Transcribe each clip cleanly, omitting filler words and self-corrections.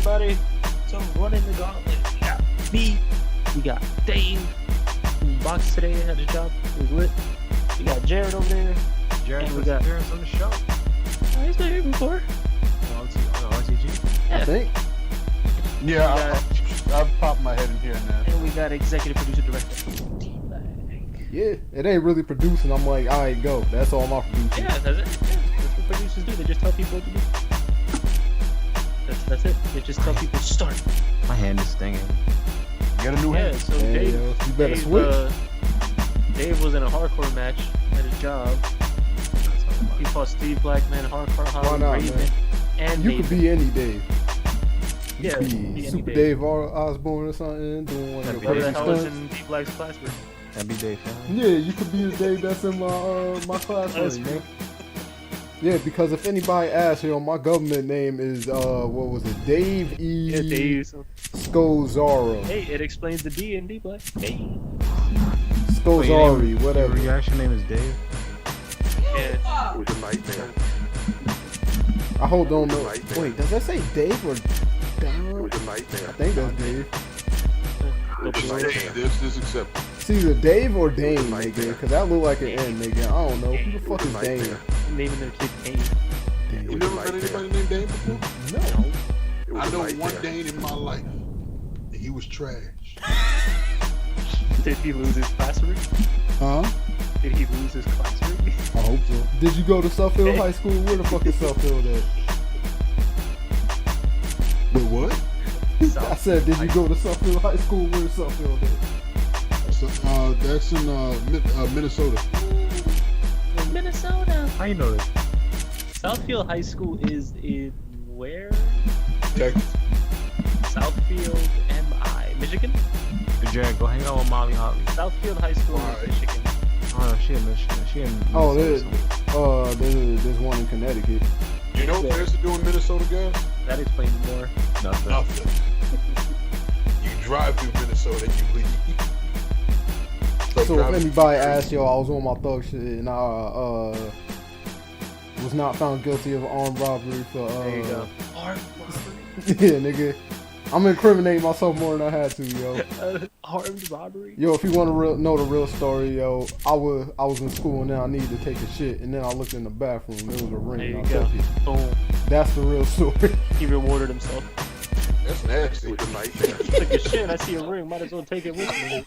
everybody. So running the gauntlet. We got me. We got Dave. Who boxed today at his job. It was lit. We got Jared over there. Jared and was appearance on the show. Oh, he's been here before. On RTG? Yeah. I think. Yeah, I've popped my head in here and there. And we got executive producer director. Yeah, it ain't really producing. I'm like, alright, go. That's all my producing. Yeah, that's it. Yeah, that's what producers do. They just tell people what to do. That's it. They just tell people start. My hand is stinging. Get a new hand. So Yeah, Dave, yo, you better switch. Dave was in a hardcore match at his job. He fought Steve Blackman, Hardcore Why Holly, not, Raven, man? and You Nathan. could be any Dave. You Yeah, could be be any Super Dave. Dave Osborne or something, doing one of your Whoever the crazy hell is stunts. in D Black's classroom. That'd be Dave. Yeah, you could be the Dave that's in my classroom, man. Yeah, because if anybody asks, my government name is what was it? Dave E. Yeah, Dave. Scozaro. Hey, it explains the D in D Black. Hey. Scozari, whatever. Your actual name is Dave? Yeah. It was a nightmare. I hold on. Wait, does that say Dave or It Dave? was a nightmare. I think that's Dave. This is acceptable. It's either Dave or Dane, nigga, because that look like an N, nigga. I don't know. Who the fuck is Dane? Naming their kid Dane. You never met anybody named Dane before? No. I know one Dane in my life. And he was trash. Did he lose his class ring? Huh? Did he lose his class ring? I hope so. Did you go to Suffield High School? Where the fuck is Suffield at? Wait, what? I said, did you go to Suffield High School? Where's Suffield at? So, that's in Minnesota. Minnesota. How you know this? Southfield High School is in where? Texas. Southfield, MI, Michigan? Hey, Jared, go hang out with Molly Holly. Southfield High School, Alright. Michigan. Oh, she in Michigan. She in Minnesota. Oh, there's one in Connecticut. You know what Yeah. there's to do in Minnesota, guys? That explains more. Nothing. Nothing. You drive through Minnesota and you leave. So if anybody asks, I was on my thug shit and I was not found guilty of armed robbery for There you go. Armed yeah, nigga. I'm incriminating myself more than I had to, yo. robbery. Armed robbery? Yo, if you want to know the real story, yo, I was in school and then I needed to take a shit and then I looked in the bathroom. There was a ring There you and I go. took it. Boom. That's the real story. He rewarded himself. That's nasty. Took a shit, I see a ring, might as well take it with me.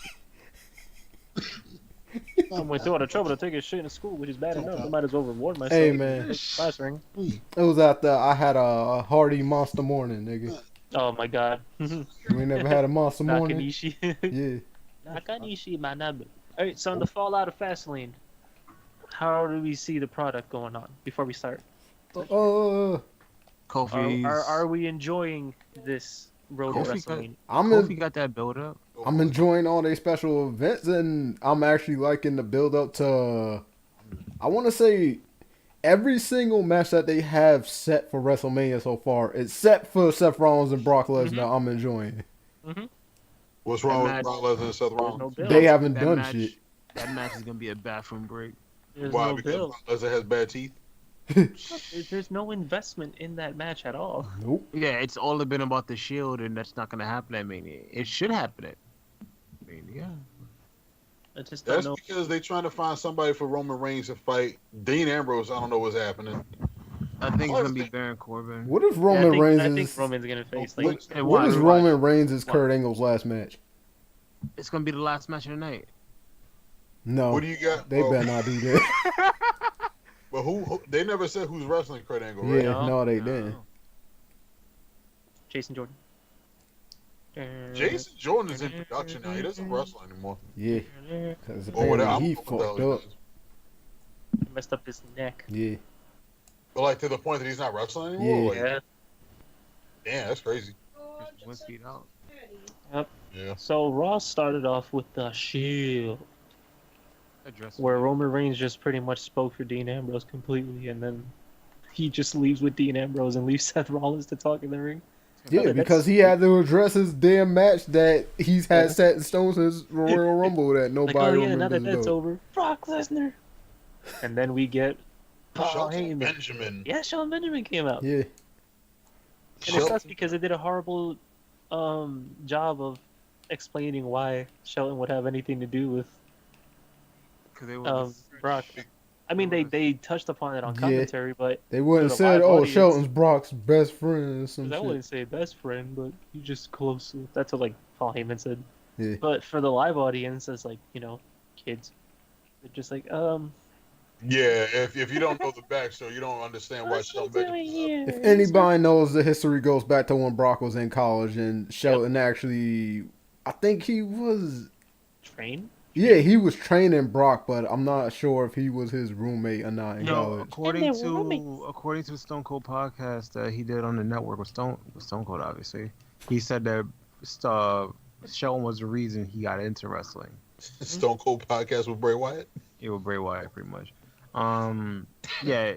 I went through all the trouble to take a shit in school, which is bad enough. I might as well reward myself. Hey, man. Class ring. It was after I had a hearty monster morning, nigga. Oh my god. You ain't never had a monster morning? Nakanishi. Yeah. Nakanishi, my number. Alright, so in the fallout of Fastlane, how do we see the product going on before we start? Kofi's. Are we enjoying this road to Kofi got- WrestleMania? Kofi got that build up. I'm enjoying all their special events, and I'm actually liking the build up to. I want to say every single match that they have set for WrestleMania so far, except for Seth Rollins and Brock Lesnar, I'm enjoying. What's wrong That with Brock Lesnar and Seth Rollins? No build. They haven't That done match, shit. That match is gonna be a bathroom break. There's Why? no Because build. Brock Lesnar has bad teeth? There's no investment in that match at all. Nope. Yeah, it's all been about the Shield, and that's not gonna happen at Mania. It should happen at Mania. I just don't That's know. because they're trying to find somebody for Roman Reigns to fight Dean Ambrose. I don't know what's happening. I think it's gonna be Baron Corbin. What if Yeah, Roman Reigns I think is? Roman's gonna face What- like. Hey, What watch, is watch. Roman Reigns is Kurt Angle's last match? It's gonna be the last match of the night. No, What do you got? they better not do that. But who? They never said who's wrestling Kurt Angle, right? Yeah, no, they didn't. Jason Jordan. Jason Jordan is in production now. He doesn't wrestle anymore. Yeah, because Or whatever. apparently he I don't know what fucked the hell up. it is. Messed up his neck. Yeah, But like to the point that he's not wrestling anymore. Yeah. Like, Yeah. damn, that's crazy. One feet out. Yeah. So Raw started off with the Shield, Address where Roman Reigns just pretty much spoke for Dean Ambrose completely, and then he just leaves with Dean Ambrose and leaves Seth Rollins to talk in the ring. yeah, that's- because he had to address his damn match that he's had set in stone since Royal Rumble that nobody Like, oh yeah, now remembers. that that's though. over, Brock Lesnar. And then we get Paul Shelton Heyman. Benjamin. Yeah, Shelton Benjamin came out. Yeah, And it sucks because they did a horrible job of explaining why Shelton would have anything to do with Because they were Brock. I mean, they touched upon it on Yeah. commentary, but They wouldn't the said, live "Oh, audience- Shelton's Brock's best friend." Or some I shit. wouldn't say best friend, but you just close. That's what like Paul Heyman said. Yeah. But for the live audience, as like kids, they're just like Yeah, if you don't know the backstory, you don't understand why what's he Shelton doing Benjamin. here? If anybody knows, the history goes back to when Brock was in college and Shelton actually, I think he was. Train. Yeah, he was training Brock, but I'm not sure if he was his roommate or not in No, college. according And they were to the Stone Cold podcast that he did on the network with Stone Cold, obviously, he said that Shelton was the reason he got into wrestling. Stone Cold podcast with Bray Wyatt. Yeah, with Bray Wyatt, pretty much. Yeah,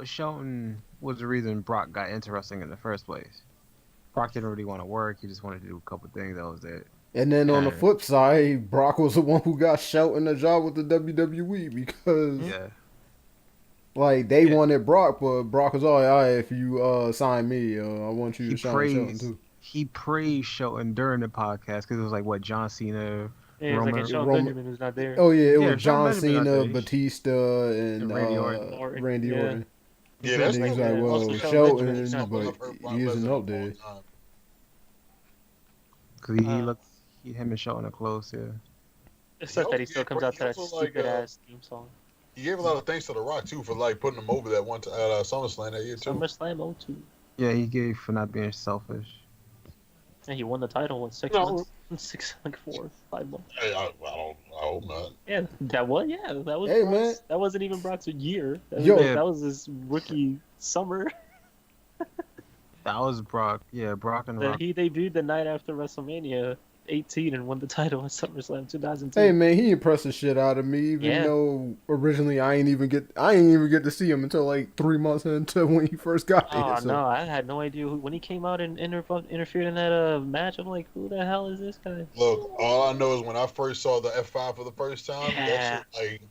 Shelton was the reason Brock got into wrestling in the first place. Brock didn't really want to work; he just wanted to do a couple things. That was it. And then on the Yeah. flip side, Brock was the one who got Shelton a job with the WWE because, Yeah, like, they Yeah. wanted Brock, but Brock was all right, if you sign me, I want you He to sign Shelton praised- too. he praised Shelton during the podcast because it was like what John Cena. Yeah, it's like Roman- and Shelton Roman- Benjamin who's not there. Oh yeah, it Yeah, was Shawn John Benjamin, I Cena, think. Batista, and And Randy Orton. Randy Yeah. Orton. Yeah, And that's he's not- like, yeah, well, also Shelton Shelton, Benjamin is not but he isn't up there. Because he Uh, looked, him and Shelton are close. Yeah. It's such that he still Yeah, comes out to that also, like, stupid ass theme song. He gave a lot of thanks to The Rock too for like putting him over that one at SummerSlam that year too. SummerSlam 02. Yeah, he gave for not being selfish. And he won the title in 6 No. months. 5 months. Hey, I hope not. Yeah, that was Hey, Brock's- man. that wasn't even Brock's year. That was, Yo. that was his rookie summer. That was Brock. Yeah, Brock and That Rock. he debuted the night after WrestleMania 18 and won the title at SummerSlam 2002. Hey man, he impressed the shit out of me. Even Yeah. though originally I ain't even get to see him until like 3 months into when he first got there. Oh so. no, I had no idea when he came out and interfered in that match. I'm like, who the hell is this guy? Look, all I know is when I first saw the F5 for the first time, Yeah. that shit, like,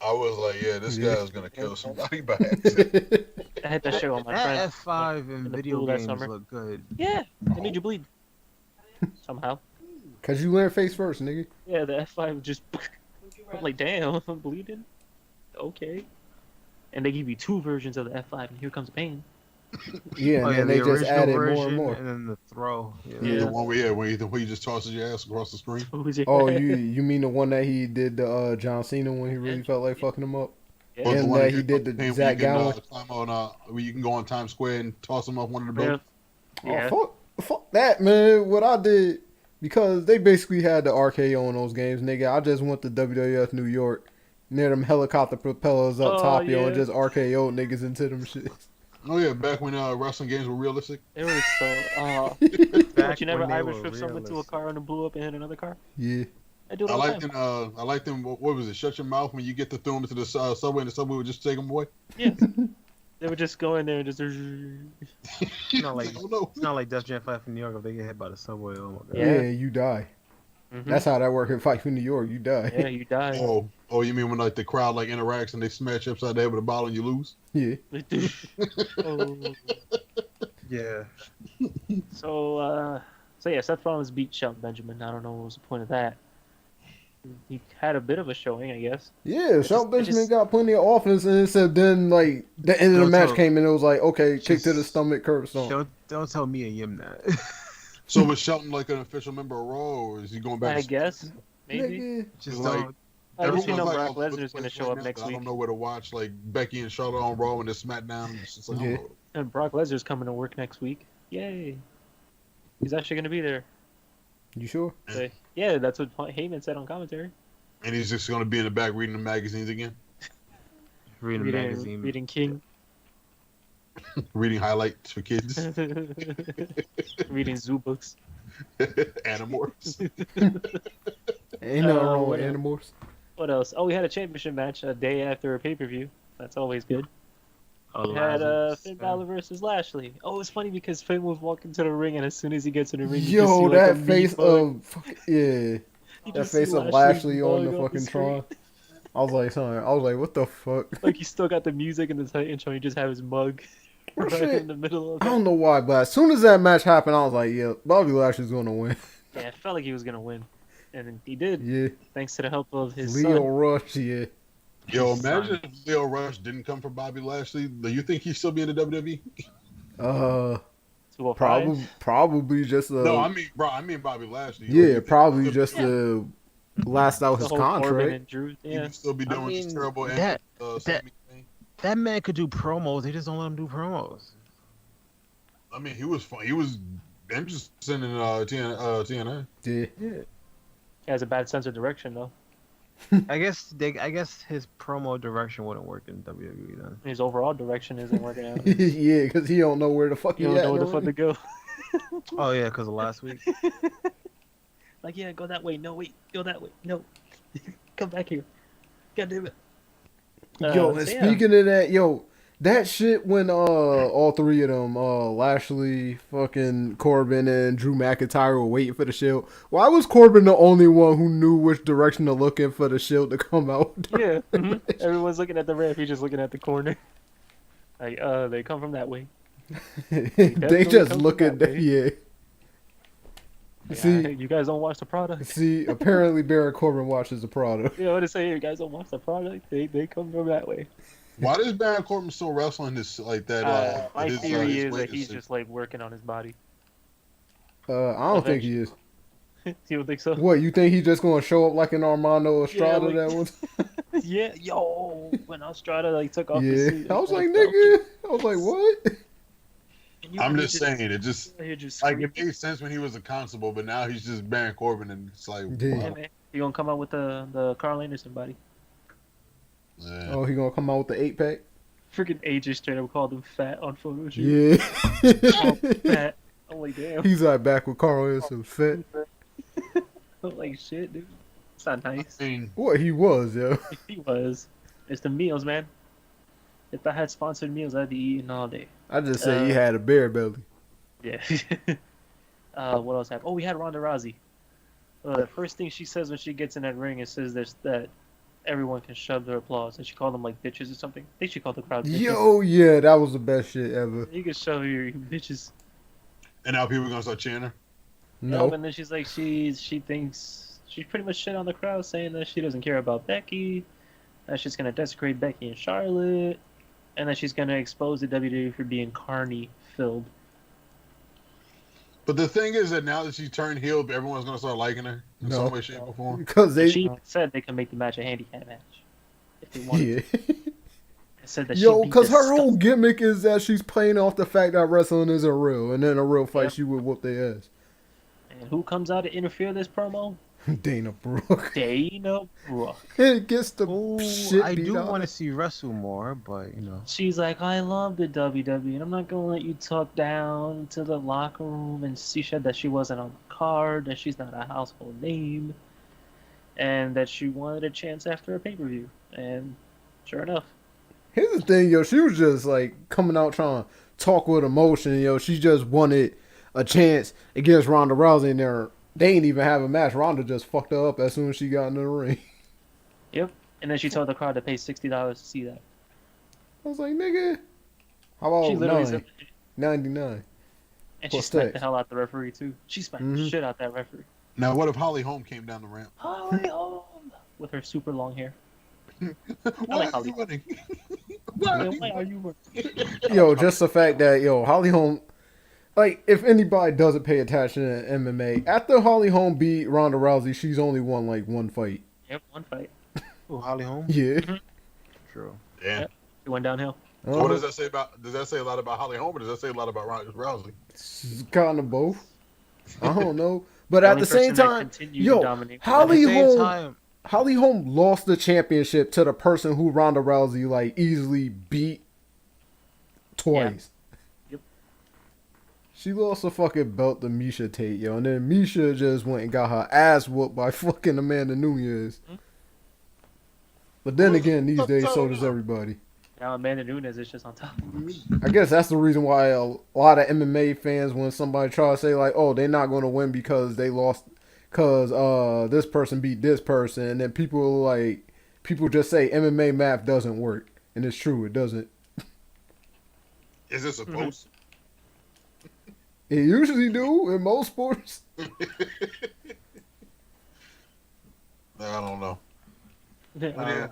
I was like, yeah, this Yeah. guy is gonna kill somebody by accident. I had that show on my That friend. F5 in in the video pool that games summer. look good. Yeah, they made you bleed somehow. Cause you learn face first, nigga. Yeah, the F5 just. I'm like, damn, I'm bleeding. Okay. And they give you 2 versions of the F5, and here comes pain. Yeah, and then they the just original added more version and more. and then the throw. Yeah. Yeah. The one where he just tosses your ass across the screen. Who's your Oh, you mean the one that he did the John Cena when he really Yeah. felt like fucking him up? Yeah. Or the And one he did the where Zach you can, Gallen. climb on, where you can go on Times Square and toss him off one of the Yeah. buildings. Yeah. Oh, fuck that, man. What I did, because they basically had the RKO on those games, nigga. I just went to WWF New York, near them helicopter propellers up Oh, top, yo, yeah. and just RKO niggas into them shits. Oh yeah, back when wrestling games were realistic. It was so. Back But you never when they Irish were whipped someone to a realistic. car and it blew up and hit another car? Yeah. I do it I all the like time. them. I like them. What was it? Shut your mouth when you get to throw them into the subway, and the subway would just take them away. Yeah. They would just go in there and just. Not like I don't know. it's not like Def Jam 5 in New York if they get hit by the subway. Oh my god. Yeah, Yeah. you die. Mhm. That's how that work in Fight for New York. You die. Yeah, you die. Oh, you mean when like the crowd like interacts and they smash you upside the head with a bottle and you lose? Yeah. Oh. Yeah. So yeah, Seth Rollins beat Shelton Benjamin. I don't know what was the point of that. He had a bit of a showing, I guess. Yeah, Shelton it Benjamin just- got plenty of offense, and except then, like, the end of the Don't match tell- came in, it was like, okay, kick to the Just- stomach, curb stomp. Don't tell me and Yim that. So was Shelton like an official member of Raw, or is he going back? I to guess. Maybe. Nigga. Just Like- don't. I just Everyone's know like, Brock oh, Lesnar's going to what's show up next? next I week. don't know where to watch. Like Becky and Charlotte on Raw and the SmackDown. It's just like, Yeah. oh. And Brock Lesnar's coming to work next week. Yay. He's actually going to be there. You sure? So, yeah, that's what Heyman said on commentary. And he's just going to be in the back reading the magazines again, Reading a magazine. Reading King. reading highlights for kids, Reading zoo books. Animorphs. Ain't nothing wrong what with else? Animorphs. What else? Oh, we had a championship match a day after a pay-per-view. That's always good. Oh, We had Lazarus. Finn Balor versus Lashley. Oh, it's funny because Finn was walking to the ring, and as soon as he gets in the ring, you just see, Yo, like, that a meat face bug. of, yeah, You that just face see of Lashley on bug the off fucking screen. Tron. I was like, what the fuck? Like, he still got the music and the Titan show, he just have his mug. right shit. in the middle of I that. don't know why, but as soon as that match happened, I was like, yeah, Bobby Lashley's gonna win. Yeah, it felt like he was gonna win, and then he did, Yeah, thanks to the help of his Leo son. Rush. Yeah, Yo, His imagine son. if Leo Rush didn't come from Bobby Lashley. Do you think he'd still be in the WWE? 205. probably just No, I mean Bobby Lashley. Or do yeah, you think probably he'd just still be- to last out The his whole Corbin contract. and Drew. he Yeah. would still be doing this mean, terrible that- Sammy thing. That man could do promos. They just don't let him do promos. I mean, he was fun. He was interested in TNA. Yeah, He has a bad sense of direction though. I guess his promo direction wouldn't work in WWE then. His overall direction isn't working out. yeah, because he don't know where the fuck You he don't at. know where the no fuck way. to go. Oh yeah, because of last week. Like, yeah, go that way. No, wait, go that way. No, come back here. God damn it. Yo, and so yeah. speaking of that, yo, that shit when all three of them, Lashley, fucking Corbin, and Drew McIntyre were waiting for the Shield. Why was Corbin the only one who knew which direction to look in for the Shield to come out? Yeah, everyone's looking at the ref. He's just looking at the corner. Like, they come from that way. They definitely just come look from at that that, way. yeah. Like, See- you guys don't watch the product. See, apparently Baron Corbin watches the product. You know what to say? You guys don't watch the product. They come from that way. Why does Baron Corbin still wrestling this like that? My his, theory his is weight that he's is- just like working on his body. I don't think he is. You don't think so? What, you think he just gonna show up like an Armando Estrada like- that was? Yeah, yo, when Estrada like took off his Yeah. suit. I was like, bro, nigga. I was like, what? and you- I'm you just saying it just you're just like screaming. it made sense when he was a constable, but now he's just Baron Corbin, and it's like, Yeah. Yeah, wow. man. You gonna come out with the Carl Anderson body? Yeah. Oh, he gonna come out with the 8-pack? Freaking AJ straight up called him fat on photo shoot. Yeah. Oh, fat. I'm like, damn. He's like back with Carl Anderson, fat. I'm like, shit, dude. It's not nice. I mean, What he was, yo. He was. It's the meals, man. If I had sponsored meals, I'd be eating all day. I just say he had a bear belly. Yeah. What else happened? Oh, we had Ronda Rousey. The first thing she says when she gets in that ring is says that everyone can shove their applause, and she called them like bitches or something. I think she called the crowd bitches. Yo, yeah, that was the best shit ever. You can shove your bitches. and now people are gonna start chanting her. No. And then she's like, she thinks she pretty much shit on the crowd, saying that she doesn't care about Becky, that she's gonna desecrate Becky and Charlotte, and that she's gonna expose the WWE for being carny filled. But the thing is that now that she turned heel, everyone's gonna start liking her in No. some way, shape, or form. Because they. She said they can make the match a handicap match if they wanted. Yeah. It said that Yo, she'd be because her whole disgusting. gimmick is that she's playing off the fact that wrestling isn't real. And then a real fight, Yep. she would whoop their ass. And who comes out to interfere this promo? Dana Brooke. Dana Brooke. It gets the Oh, shit I beat do out. want to see wrestle more, but you know. She's like, I love the WWE, and I'm not gonna let you talk down to the locker room. And she said that she wasn't on the card, that she's not a household name, and that she wanted a chance after a pay-per-view. And sure enough, Here's the thing, yo. She was just like coming out trying to talk with emotion, yo. She just wanted a chance against Ronda Rousey in there. They ain't even have a match. Ronda just fucked her up as soon as she got in the ring. yep. And then she told the crowd to pay $60 to see that. I was like, nigga, how She about literally said, $9.99? and she Plus smacked tax. the hell out the referee too. She smacked the Mhm. shit out that referee. Now, what if Holly Holm came down the ramp? Holly Holm with her super long hair. Why like are Holly you running? Why are you running? Yo, just the fact that, yo, Holly Holm, like, if anybody doesn't pay attention to MMA, after Holly Holm beat Ronda Rousey, she's only won, like, one fight. Yep, one fight. Oh, Holly Holm. Yeah. True. Yeah. It went downhill. So what does that say about? Does that say a lot about Holly Holm, or does that say a lot about Ronda Rousey? It's kind of both. I don't know. But The at only the same person that time, continued to yo, dominate Holly At the same Holm, time, Holly Holm lost the championship to the person who Ronda Rousey, like, easily beat twice. Yep. She lost the fucking belt to Misha Tate, yo. And then Misha just went and got her ass whooped by fucking Amanda Nunes. Mhm. But then again, these days, so does everybody. Now Amanda Nunes is just on top. I guess that's the reason why a lot of MMA fans, when somebody try to say, like, oh, they're not going to win because they lost, because this person beat this person. And then people just say MMA math doesn't work. And it's true, it doesn't. Is this a post? It usually do in most sports. I don't know. Yeah.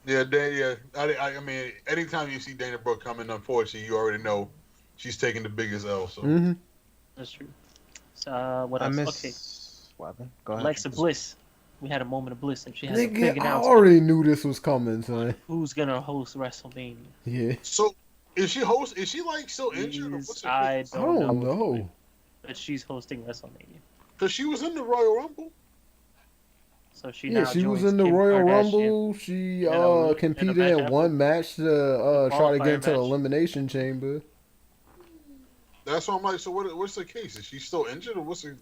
Yeah. I mean, anytime you see Dana Brooke coming, unfortunately, you already know she's taking the biggest L. So Mm-hmm. That's true. So, what I else? miss. Okay, What happened? Go ahead. Alexa Bliss. We had a moment of bliss, and she has a Nigga, big I announcement. already knew this was coming, son. Who's gonna host WrestleMania? Yeah. So is she host? Is she like still injured? Or what's her I case? I don't don't know, know. but she's hosting WrestleMania. Because she was in the Royal Rumble. So she Yeah, now she was joins in the Kim Royal Kardashian Rumble. She in a competed match in after one match to the try to get qualifier into the match. elimination chamber. That's why I'm like, so what's the case? Is she still injured or what's the?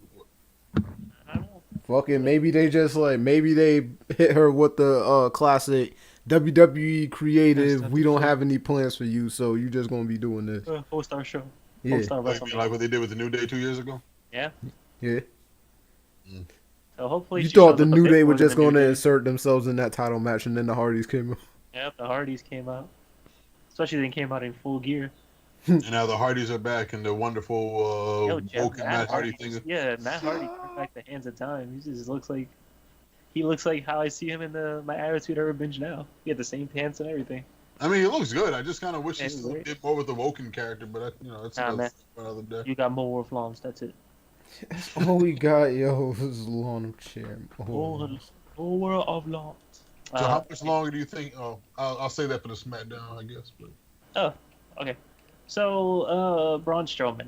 I don't know. Fucking maybe they just maybe they hit her with the classic WWE creative. We don't have any plans for you, so you just gonna be doing this. Host our show. Yeah, Host our Like WrestleMania. what they did with the New Day 2 years ago? Yeah. yeah. So hopefully You she thought shows the up a New bit Day more were than just the New gonna Day. insert themselves in that title match, and then the Hardys came out. Yep, the Hardys came out. Especially they came out in full gear. And now the Hardys are back in the wonderful Yo, Jeff, woken Matt Hardy thing. Yeah, Matt Hardy turned back the hands of time. He looks like how I see him in my Attitude Era binge now. He had the same pants and everything. I mean, he looks good. I just kind of wish he Yeah, still right. did more with the Woken character, but that's Nah, another day. You got more Wolf Lawns, that's it. All we got, yo, is Lana Chair. Whole world of Lawns. So how much longer do you think? Oh, I'll say that for the SmackDown, I guess. But Okay. So, Braun Strowman.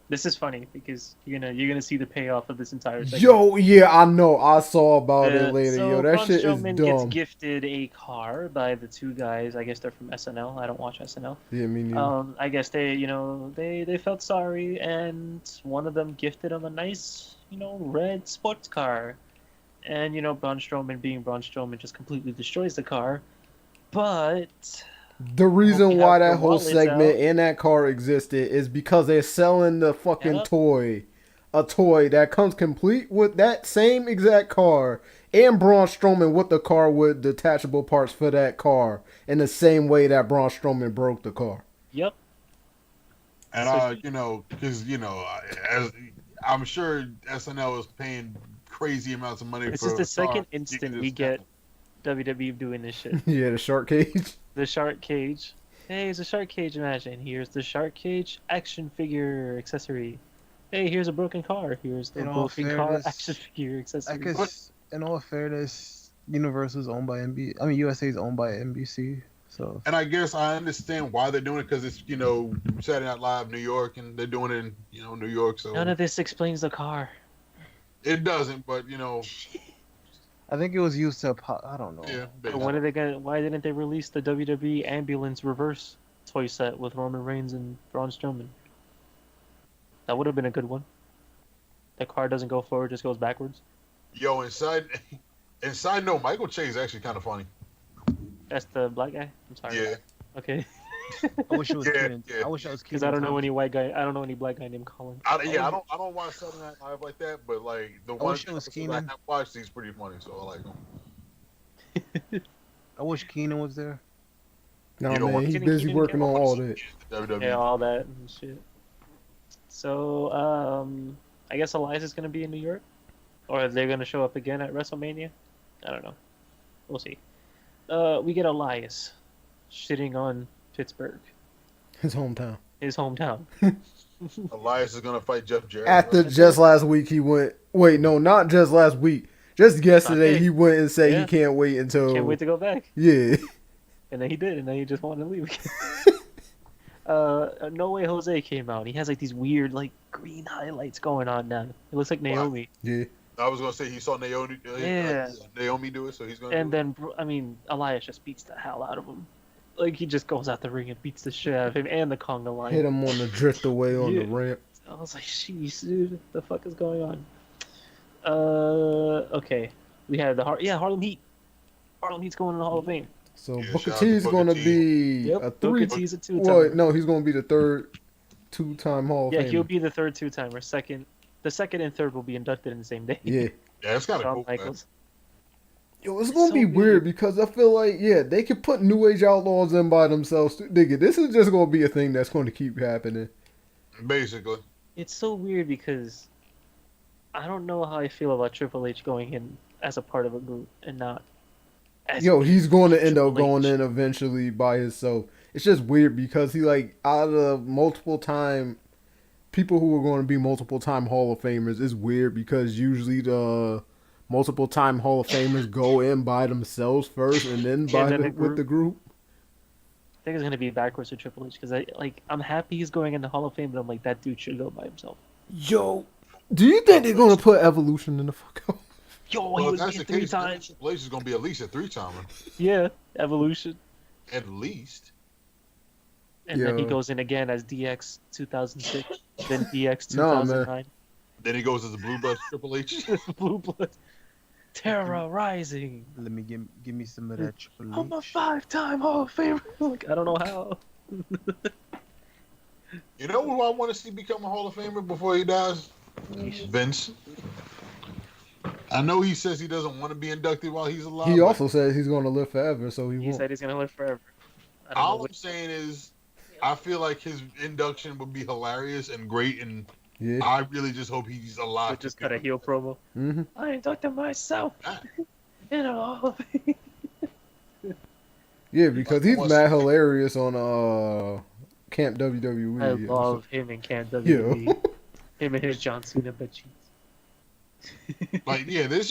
This is funny because you're gonna see the payoff of this entire segment. Yo, yeah, I know. I saw about it later. So Yo, that Braun shit Strowman is gets dumb. gifted a car by the two guys. I guess they're from SNL. I don't watch SNL. Yeah, me neither. I guess they felt sorry, and one of them gifted him a nice, red sports car. And, Braun Strowman being Braun Strowman just completely destroys the car. But The reason you why have that your whole wallets segment out. and that car existed is because they're selling the fucking Yep. toy. A toy that comes complete with that same exact car and Braun Strowman with the car with detachable parts for that car in the same way that Braun Strowman broke the car. Yep. and because as I'm sure SNL is paying crazy amounts of money. This for is the a second car. instant You we can get WWE doing this shit. Yeah, the shark cage. The shark cage. Hey, it's a shark cage match, and here's the shark cage action figure accessory. Hey, here's a broken car. Here's the In all broken car fairness, action figure accessory. I guess, in all fairness, Universal's owned by USA's owned by NBC. So And I guess I understand why they're doing it because it's Saturday Night Live New York, and they're doing it in New York. So None of this explains the car. it doesn't, but I think it was used to. I don't know. yeah. But why didn't they release the WWE ambulance reverse toy set with Roman Reigns and Braun Strowman? That would have been a good one. The car doesn't go forward, just goes backwards. Yo, inside note, Michael Che is actually kind of funny. That's the black guy. I'm sorry. Yeah. Okay. I wish it was Yeah, Keenan. yeah. I wish I was Because Keenan. I don't know Thompson. any white guy. I don't know any black guy named Colin. I don't watch Saturday Night Live like that, but like the one wish it was I Keenan. have watched, he's pretty funny, so I like him. I wish Keenan was there. No, You don't man, want- he's Keenan busy Keenan working on Keenan. all that. WWE. Yeah, all that and shit. So, I guess Elias is gonna be in New York, or are they gonna show up again at WrestleMania? I don't know. We'll see. We get Elias shitting on Pittsburgh, His hometown. his hometown. Elias is gonna fight Jeff Jarrett. After just last week, he went. Wait, no, not just last week. Just yesterday, Okay. he went and said Yeah. he can't wait until. Can't wait to go back. Yeah. And then he did, and then he just wanted to leave. No Way Jose came out. He has like these weird like green highlights going on now. It looks like Naomi. Yeah. I was gonna say he saw Naomi. Yeah. Naomi do it, so he's gonna. And do it. then, Elias just beats the hell out of him. Like, he just goes out the ring and beats the shit out of him and the Conga line. Hit him on the drift away on the Yeah. ramp. I was like, jeez, dude, the fuck is going on? Okay. We had Harlem Heat. Harlem Heat's going in the Hall of Fame. So Yeah, Booker shout out T to is Booker going to T. be Yep, a Booker three. T's a two-timer. Well, no, he's going to be the third two-time Hall of Yeah, Famer. he'll be the third two-timer. The second and third will be inducted in the same day. Yeah. Yeah, it's kind of Shawn cool. Man. Michaels. Yo, it's It's gonna so be weird because I feel like, yeah, they could put New Age Outlaws in by themselves. Nigga, this is just gonna be a thing that's gonna keep happening. Basically. It's so weird because I don't know how I feel about Triple H going in as a part of a group and not as Yo, he's going to end up Triple going H. in eventually by himself. It's just weird because he like out of multiple time people who are going to be multiple time Hall of Famers. It's weird because usually the multiple time Hall of Famers go in by themselves first and then And by then the the with the group. group. I think it's gonna be backwards with Triple H because I'm happy he's going in the Hall of Fame, but I'm like that dude should go by himself. Yo, do you think they're going to put Evolution in the fuck up? Yo, he Well, if was that's being the three case, then times. Triple H is going to be at least a 3-timer. Yeah, Evolution. At least. And then he Yo. goes in again as DX 2006, then DX Nah, man. 2009. Then he goes as a Blue Blood Triple H. Blue Blood. Terra Rising. Let me give me some of that Triple I'm a H. 5-time Hall of Famer. Like, I don't know how. You know who I want to see become a Hall of Famer before he dies? Vince. I know he says he doesn't want to be inducted while he's alive. He also said he's going to live forever, so he He won't. said he's gonna live forever. I don't know all what. I'm saying is, I feel like his induction would be hilarious and great, and Yeah. I really just hope he's alive. But just cut a heel promo. Mm-hmm. I inducted myself Ah. in a Hall of Fame. Yeah, because he's Like, mad hilarious on Camp WWE. I Yeah, love him and Camp Yo. WWE. Him and his John Cena bed sheets. Like, yeah, there's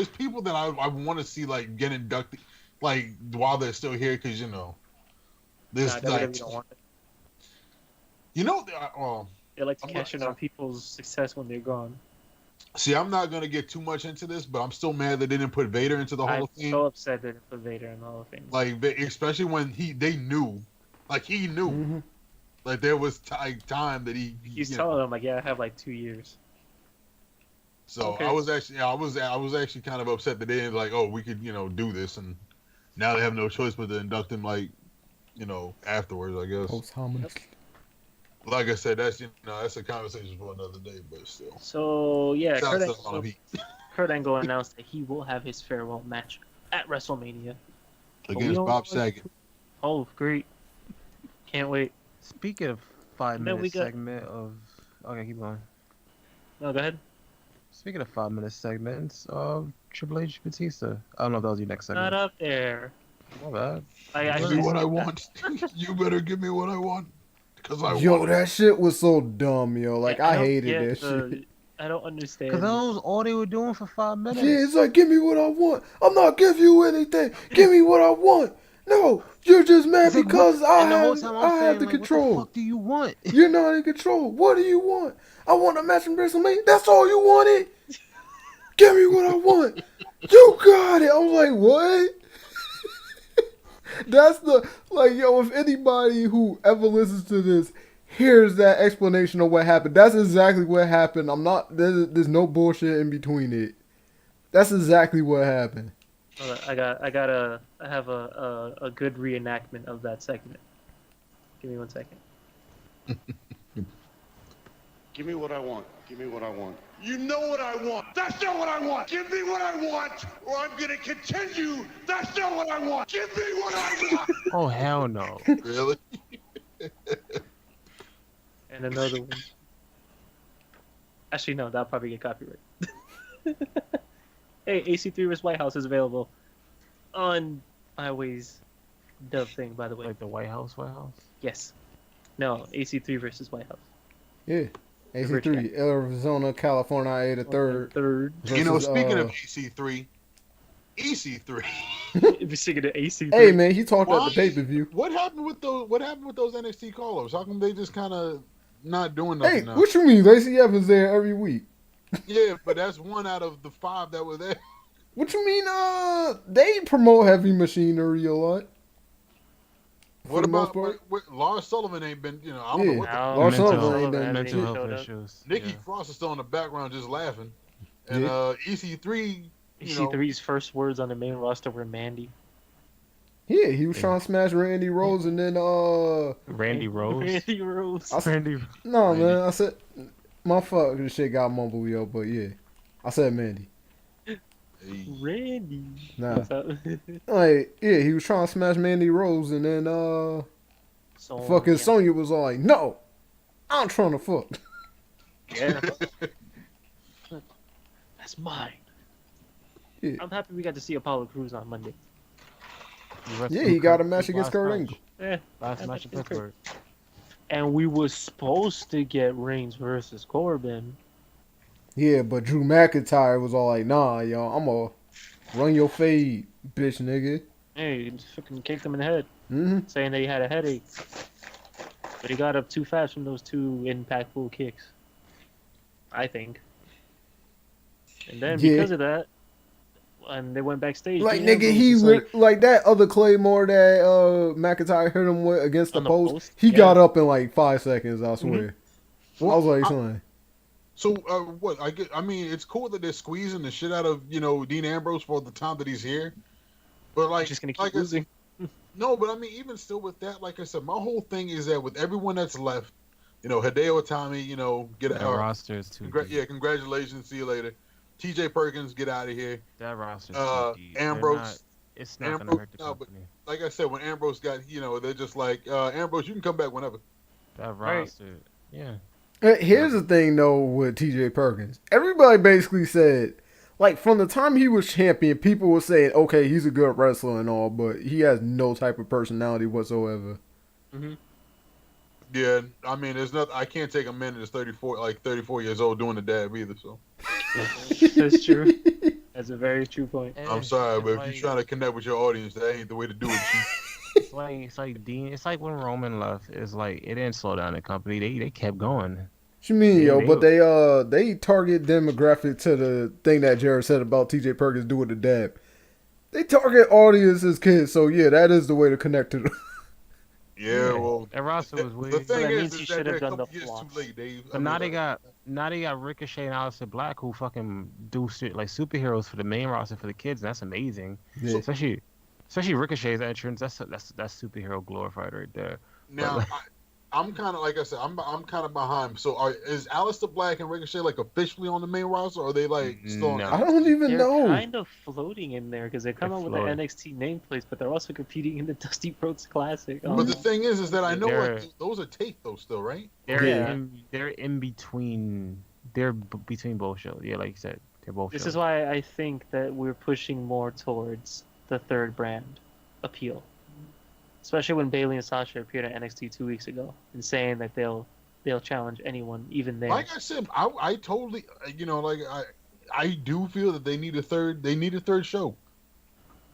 people that I want to see like get inducted, like while they're still here, because there's Nah, like, WWE don't want it. Well, They like to I'm cash in not- on people's success when they're gone. see, I'm not gonna get too much into this, but I'm still mad they didn't put Vader into the Hall I'm of Fame. so upset they didn't put Vader in the Hall of Fame. Like, especially when they knew, like he knew, Mm-hmm. like there was time that he. He's you know, telling them like, yeah, I have like 2 years. So Okay. I was actually kind of upset that they didn't like, oh, we could do this, and now they have no choice but to induct him afterwards. I guess. Post homage. Like I said, that's that's a conversation for another day, but still. So yeah, Shout out Kurt to the Hall of Angle, Heat Kurt Angle announced that he will have his farewell match at WrestleMania. against don't Bob know- Saget. Oh, great! Can't wait. Speaking of And then we 5-minute got- segment of, okay, keep going. No, go ahead. Speaking of 5-minute segments of Triple H Batista, I don't know if that was your next Not segment. up there. My bad. I Give me what I skipped want. You better give me what I want, because I Yo, want. that shit was so dumb, yo. Like, Yeah, I don't hated get that shit. I don't understand. Cause that was all they were doing for 5 minutes. Yeah, it's like, give me what I want. I'm not giving you anything. Give me what I want. No, you're just mad It's like, because what- I and the whole have, time I I'm have saying, the like, control. What the fuck do you want? You're not in control. What do you want? I want a match in WrestleMania. That's all you wanted? Give me what I want. You got it. I was like, what? That's yo, if anybody who ever listens to this hears that explanation of what happened, that's exactly what happened. There's no bullshit in between it. That's exactly what happened. I have a good reenactment of that segment. Give me 1 second. Give me what I want. Give me what I want. You know what I want. That's not what I want. Give me what I want, or I'm gonna continue. That's not what I want. Give me what I want. Oh hell no! Really? And another one. Actually, no, that'll probably get copyright. Hey, AC3 vs. White House is available on Highway's dub thing, by the way. Like the White House. Yes. No, AC3 versus White House. Yeah. AC3, Arizona, California, A the third. Third. Speaking of EC3. If you're singing the AC3. Hey man, he talked at Why? the pay per view. What happened with those NXT call-ups? How come they just kind of not doing Hey, nothing now? what you mean? Lacey Evans there every week. Yeah, but that's one out of the 5 that were there. What you mean? They promote heavy machinery a lot. What the most about part. what Lars Sullivan ain't been? I don't Yeah. know what the No, Lars mental- Sullivan ain't done hasn't Mental even health showed up. issues. Nikki yeah. Cross is still in the background just laughing, and Yeah. EC3. EC3's first words on the main roster were Mandy. Yeah, he was trying to smash Randy Rose and then Randy Rose. Randy Rose. Randy. no Randy. man, I said my fuck this shit got mumbled, yo, but yeah. I said Mandy. Hey. Randy. Nah. What's up? Like, yeah, he was trying to smash Mandy Rose, and then So fucking Sonya was like, "No, I'm trying to fuck." yeah, that's mine. Yeah, I'm happy we got to see Apollo Crews on Monday. yeah, he got a match against Kurt Angle. Yeah, Last that match in match is Pittsburgh. and we were supposed to get Reigns versus Corbin. Yeah, but Drew McIntyre was all like, "Nah, yo, I'm gonna run your fade, bitch, nigga." Hey, he just fucking kicked him in the head, Mm-hmm. saying that he had a headache. But he got up too fast from those two impactful kicks. I think. And then Yeah. because of that, and they went backstage. Like, Dean nigga, Ambrose he was like that other Claymore that McIntyre hit him with against the On the post. post? He Yeah. got up in like 5 seconds. I swear. I was like, son. So what? I mean, it's cool that they're squeezing the shit out of Dean Ambrose for the time that he's here, but like, just gonna keep like I losing. no, but I mean, even still with that, like I said, my whole thing is that with everyone that's left, Hideo Itami, get That out. roster is too deep. Yeah, congratulations. See you later. T.J. Perkins, get out of here. That roster is too deep. Ambrose. It's not Ambrose, gonna hurt the no, but company. like I said, when Ambrose got, they're just like, Ambrose, you can come back whenever. That Right. roster, yeah. Here's the thing though with TJ Perkins. Everybody basically said, like, from the time he was champion, people were saying, okay, he's a good wrestler and all, but he has no type of personality whatsoever. Mm-hmm. Yeah, I mean, there's not. I can't take a man that's 34 years old doing the dab either. So That's true. That's a very true point. I'm sorry, but if you're trying to connect with your audience, that ain't the way to do it. Chief. It's like Dean. It's like when Roman left. It's like it didn't slow down the company. They kept going. What you mean, Yeah, yo? they But were- they target demographic to the thing that Jared said about TJ Perkins doing the dab. They target audience as kids, so yeah, that is the way to connect to them. Yeah, well, that roster was the weird. thing that is, means he is that should they're have a done the couple years flops. too late, Dave. But now they got Ricochet and Aleister Black who fucking do shit like superheroes for the main roster for the kids. And that's amazing. Yeah. Especially Ricochet's entrance. That's superhero glorified right there. Now, I'm kind of like I said, I'm kind of behind. So is Aleister Black and Ricochet like officially on the main roster, or are they like still? No. I don't even They're know. kind of floating in there because they come They're out with the floating. NXT nameplates, but they're also competing in the Dusty Rhodes Classic. But the thing is that I know They're- like, those are taped though, still, right? Yeah. They're in between. They're between both shows. Yeah, like you said, they're both. This shows. is why I think that we're pushing more towards the third brand appeal, especially when Bailey and Sasha appeared at NXT 2 weeks ago and saying that they'll challenge anyone, even there. Like I said, I totally, I do feel that they need a third. They need a third show,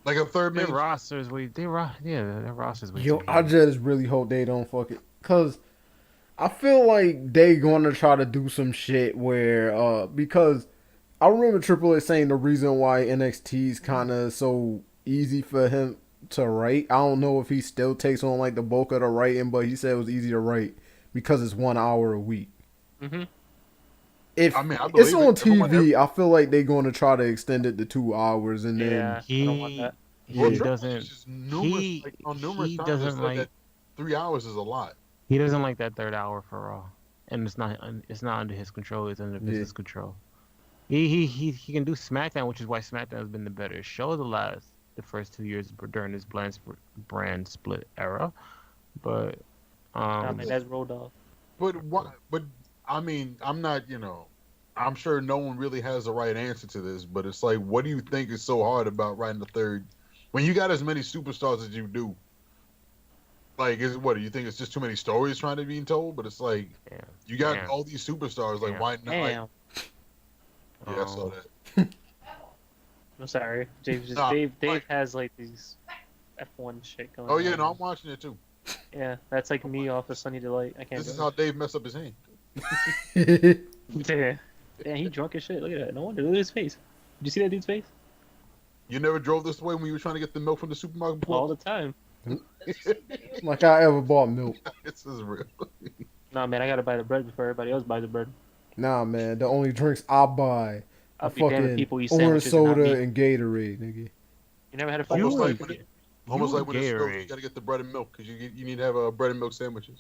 like a third Their main. rosters. Their rosters. Yo, I just really hope they don't fuck it, cause I feel like they gonna try to do some shit where because I remember Triple H saying the reason why NXT's kind of so easy for him to write. I don't know if he still takes on like the bulk of the writing, but he said it was easy to write because it's 1 hour a week. Mm-hmm. If I mean, I it's believe on it. Everyone- TV, I feel like they're going to try to extend it to 2 hours, and Yeah, then I don't want that. He Well, Triple H doesn't. just numerous, he- on numerous he times doesn't has said like- that 3 hours is a lot. He doesn't like that third hour for Raw, and it's not under his control. It's under business control. He can do SmackDown, which is why SmackDown has been the better show the first 2 years during this brand split era. But I mean, that's rolled off. But what? But I mean, I'm not. I'm sure no one really has the right answer to this. But it's like, what do you think is so hard about writing the third when you got as many superstars as you do? Like, do you think it's just too many stories trying to be told? But it's like, yeah, you got Yeah. all these superstars. Like, Yeah. why not? Damn. Yeah, I saw that. I'm sorry. Dave Nah, Dave like- has like these F1 shit going Oh on. yeah, no, I'm watching it too. Yeah, that's like me off of Sunny Delight. I can't This is do how Dave messed up his hand. it. Damn, he drunk as shit. Look at that. No wonder. Look at his face. Did you see that dude's face? You never drove this way when you were trying to get the milk from the supermarket. All the time. like I ever bought milk. This is real. Nah, man, I gotta buy the bread before everybody else buys the bread. Nah, man, the only drinks I buy I'll are be damned if fucking people eat orange sandwiches and not soda meat. and Gatorade, nigga. You never had a Almost fucking like when Almost You like when it's snows, Gatorade. you gotta get the bread and milk because you need to have bread and milk sandwiches.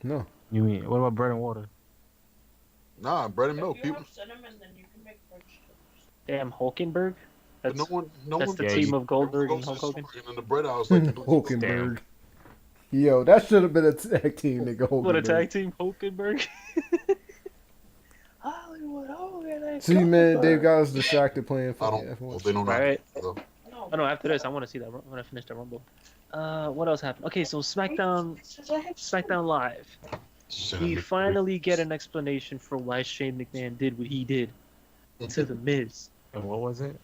No. You mean what about bread and water? Nah, bread and milk. If you People, have cinnamon, then you can make French toast. damn Hulkenberg. but That's no that's one. the Yeah, team you- of Goldberg and goes to Hulk the Hogan. store and in the bread house like the Hulkenberg. Yo, that should have been a tag team, nigga. Hulkenberg. What a tag team, Hulkenberg. Hollywood Hogan and See, man, Dave Goldberg. got us distracted playing I for don't. Well, F1. they don't know. Right. So, Oh no, after this, I want to see that when I finish the Rumble. What else happened? Okay, so SmackDown Live. We finally get an explanation for why Shane McMahon did what he did to The Miz. And what was it?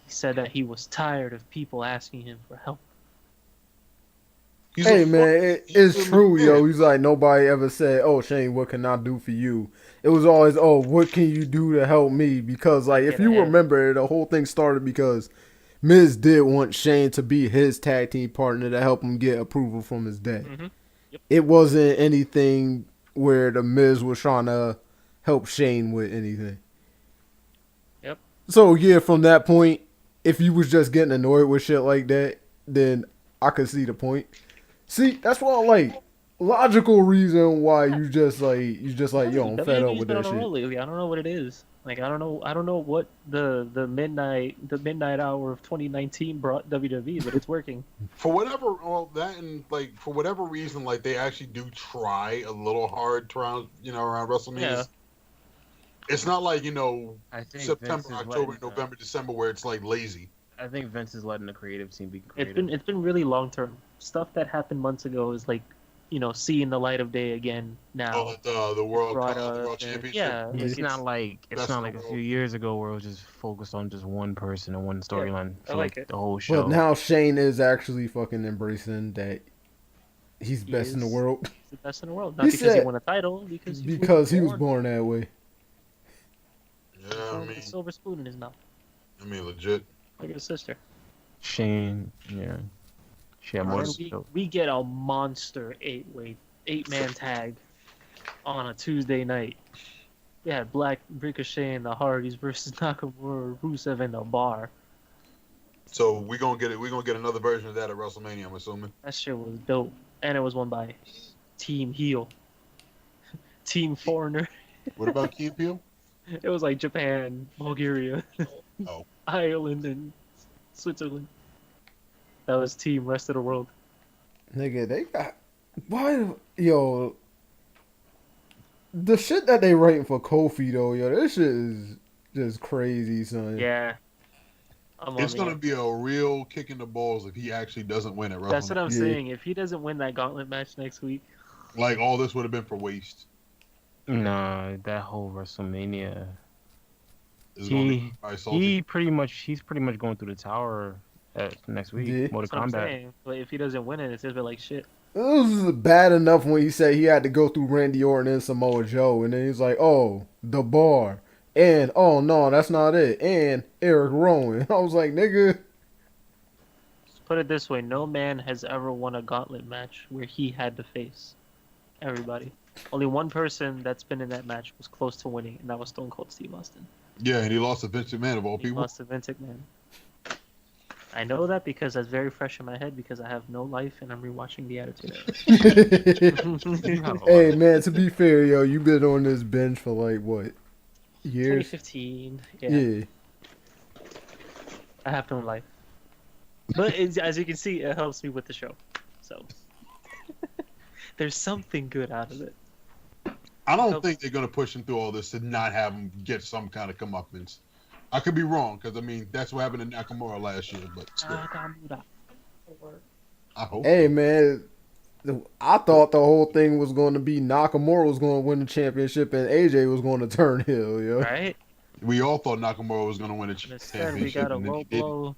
He said that he was tired of people asking him for help. Hey, man, it's true, yo. He's like, nobody ever said, oh, Shane, what can I do for you? It was always, oh, what can you do to help me? Because, like, if you remember, the whole thing started because Miz did want Shane to be his tag team partner to help him get approval from his dad. Mm-hmm. Yep. It wasn't anything where the Miz was trying to help Shane with anything. Yep. So, yeah, from that point, if you was just getting annoyed with shit like that, then I could see the point. See, that's why, like, logical reason why you just like, yo, I'm fed up with that shit. Lately. I don't know what it is. Like, I don't know what the midnight hour of 2019 brought WWE, but it's working. For whatever, well, that and like for whatever reason, like they actually do try a little hard around WrestleMania. Yeah. It's not like I think September, Vince is October, letting, November, December where it's like lazy. I think Vince is letting the creative team be creative. It's been really long term. Stuff that happened months ago is like, seeing the light of day again now. Oh, the World Brought Cup, the up, World Championship. yeah, It's not like Best in the a world. few years ago where it was just focused on just one person and one storyline I for like it. the whole show. But now Shane is actually fucking embracing that he's He best in the is. world. He's the best in the world. Not He because he said- won a title, because He was born that way. Yeah, I with mean, a silver spoon in his mouth. legit. Like his sister. Shane, yeah. She had more. And we get a monster 8-man tag on a Tuesday night. We had Black Ricochet and the Hardys versus Nakamura, Rusev, and the Bar. So we're gonna get another version of that at WrestleMania, I'm assuming. That shit was dope. And it was won by Team Heel. Team Foreigner. What about Key Peel? It was like Japan, Bulgaria, Oh. Ireland, and Switzerland. That was Team Rest of the World. Nigga, they got yo. The shit that they writing for Kofi though, yo, this shit is just crazy, son. Yeah. It's gonna be a real kick in the balls if he actually doesn't win at WrestleMania. That's what I'm Yeah. saying. If he doesn't win that gauntlet match next week, Like all this would have been for waste. Nah, that whole WrestleMania. It's gonna be probably salty. He's pretty much going through the tower next week. Yeah. Mortal that's what I'm Kombat. saying. But if he doesn't win it, it's just been like shit. It was bad enough when he said he had to go through Randy Orton and Samoa Joe, and then he's like, "Oh, the Bar," and "Oh no, that's not it," and Eric Rowan. I was like, "Nigga." Put it this way, no man has ever won a gauntlet match where he had to face everybody. Only one person that's been in that match was close to winning, and that was Stone Cold Steve Austin. Yeah, and he lost to Vince McMahon of all He people. lost to Vince McMahon. I know that because that's very fresh in my head because I have no life and I'm rewatching The Attitude Hey man, to be fair, yo, you been on this bench for like what years? 2015. Yeah, Yeah. I have no life. But as you can see, it helps me with the show. So there's something good out of it. I don't think they're gonna push him through all this to not have him get some kind of comeuppance. I could be wrong because I mean that's what happened to Nakamura last year, but still, I hope. Hey man, I thought the whole thing was going to be Nakamura was going to win the championship and AJ was going to turn heel, yo. Right? We all thought Nakamura was gonna win a Instead, we championship, got a and then low he didn't. blow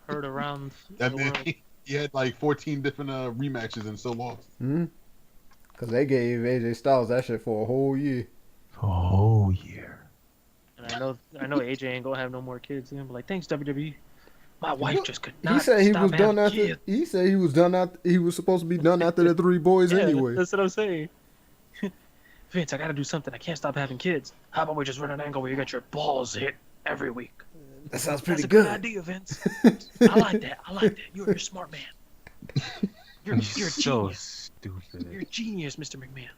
heard around That the man, world. he had like 14 different rematches and still lost. Because they gave AJ Styles that shit for a whole year. Oh yeah. And I know AJ ain't gonna have no more kids. He's gonna be like, thanks WWE. My wife just could not. He said he stop was done having after. kids." He said he was done after. He was supposed to be done after the three boys Yeah, anyway. that's what I'm saying. Vince, I gotta do something. I can't stop having kids. How about we just run an angle where you get your balls hit every week? That sounds That's pretty a good good. idea, Vince. I like that. You're a smart man. You're a So genius. stupid. You're a genius, Mr. McMahon.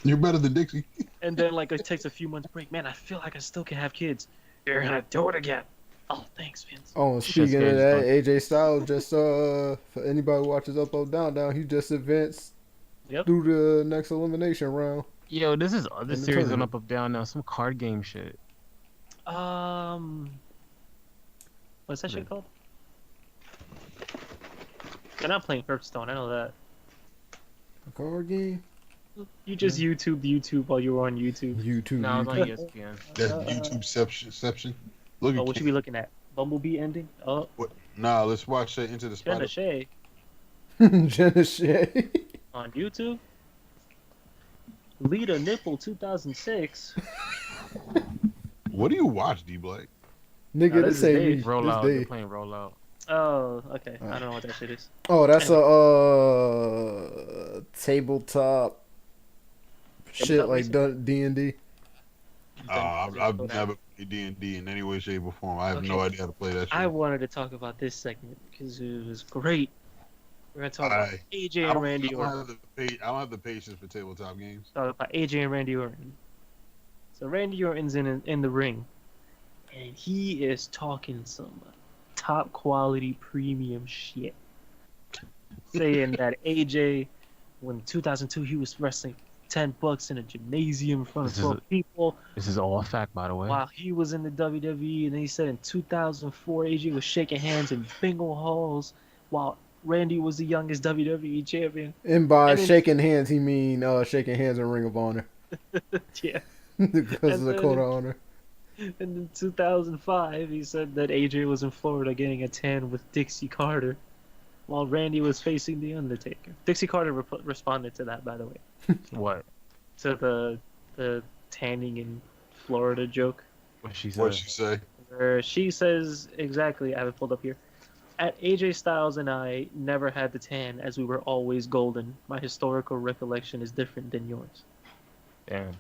You're better than Dixie. And then like it takes a few months break. Man, I feel like I still can have kids. You're gonna do it again. Oh, thanks, Vince. Oh, and speaking of scared as that, fuck. AJ Styles just for anybody who watches Up Up Down Down, he just advanced Yep. through the next elimination round Yo, this is other in the series on tournament. Up Down now. Some card game shit. What's that shit called? They're not playing Hearthstone. I know that. A card game? You just YouTube while you were on YouTube. YouTube. No, it's on YouTube. ESPN. That's YouTubeception. Look Oh, at what you be looking at? Bumblebee ending? Oh, what? Nah, let's watch that Into the Jenna Spider. Shea Jenna Shea. on YouTube. Lita Nipple 2006. What do you watch, D Black? Nigga, Oh, they this is say Dave. me this Rollout. They're day. playing Rollout. Oh, okay. I don't know what that shit is. Oh, that's a tabletop shit Tabletop like D&D. I've never played D&D in any way, shape, or form. I have no Okay. idea how to play that shit. I wanted to talk about this segment because it was great. We're gonna talk about AJ I and don't, Randy I don't Orton. have I don't have the patience for tabletop games. Talk about AJ and Randy Orton. So Randy Orton's in the ring, and he is talking some top quality premium shit, saying that AJ, when 2002 he was wrestling $10 in a gymnasium in front of This is 12 people, This is all a fact, by the way. while he was in the WWE. And then he said in 2004 AJ was shaking hands in bingo halls while Randy was the youngest WWE champion. And by And then- shaking hands, he mean shaking hands in Ring of Honor. Yeah. Because of the And Code then- of Honor. And in 2005, he said that AJ was in Florida getting a tan with Dixie Carter, while Randy was facing The Undertaker. Dixie Carter responded to that, by the way, What? to the tanning in Florida joke, What she What'd said? she say? where she says exactly. I have it pulled up here. At AJ Styles and I never had the tan, as we were always golden. My historical recollection is different than yours. Damn.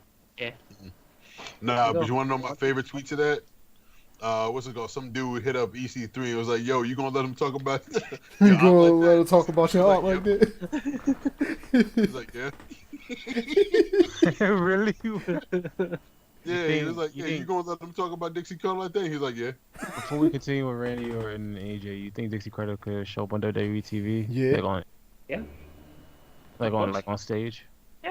Nah, Go. but you want to know my favorite tweet to that? What's it called? Some dude hit up EC3 and was like, "Yo, you gonna let him talk about You your aunt gonna like let that?" her talk about your aunt like that? He's like, "Yeah, Really? yeah." He was like, you "Yeah, you think- gonna let him talk about Dixie Carter like that?" He's like, "Yeah." Before we continue with Randy Orton and AJ, you think Dixie Carter could show up on WWE TV? Yeah. Yeah. Like on stage?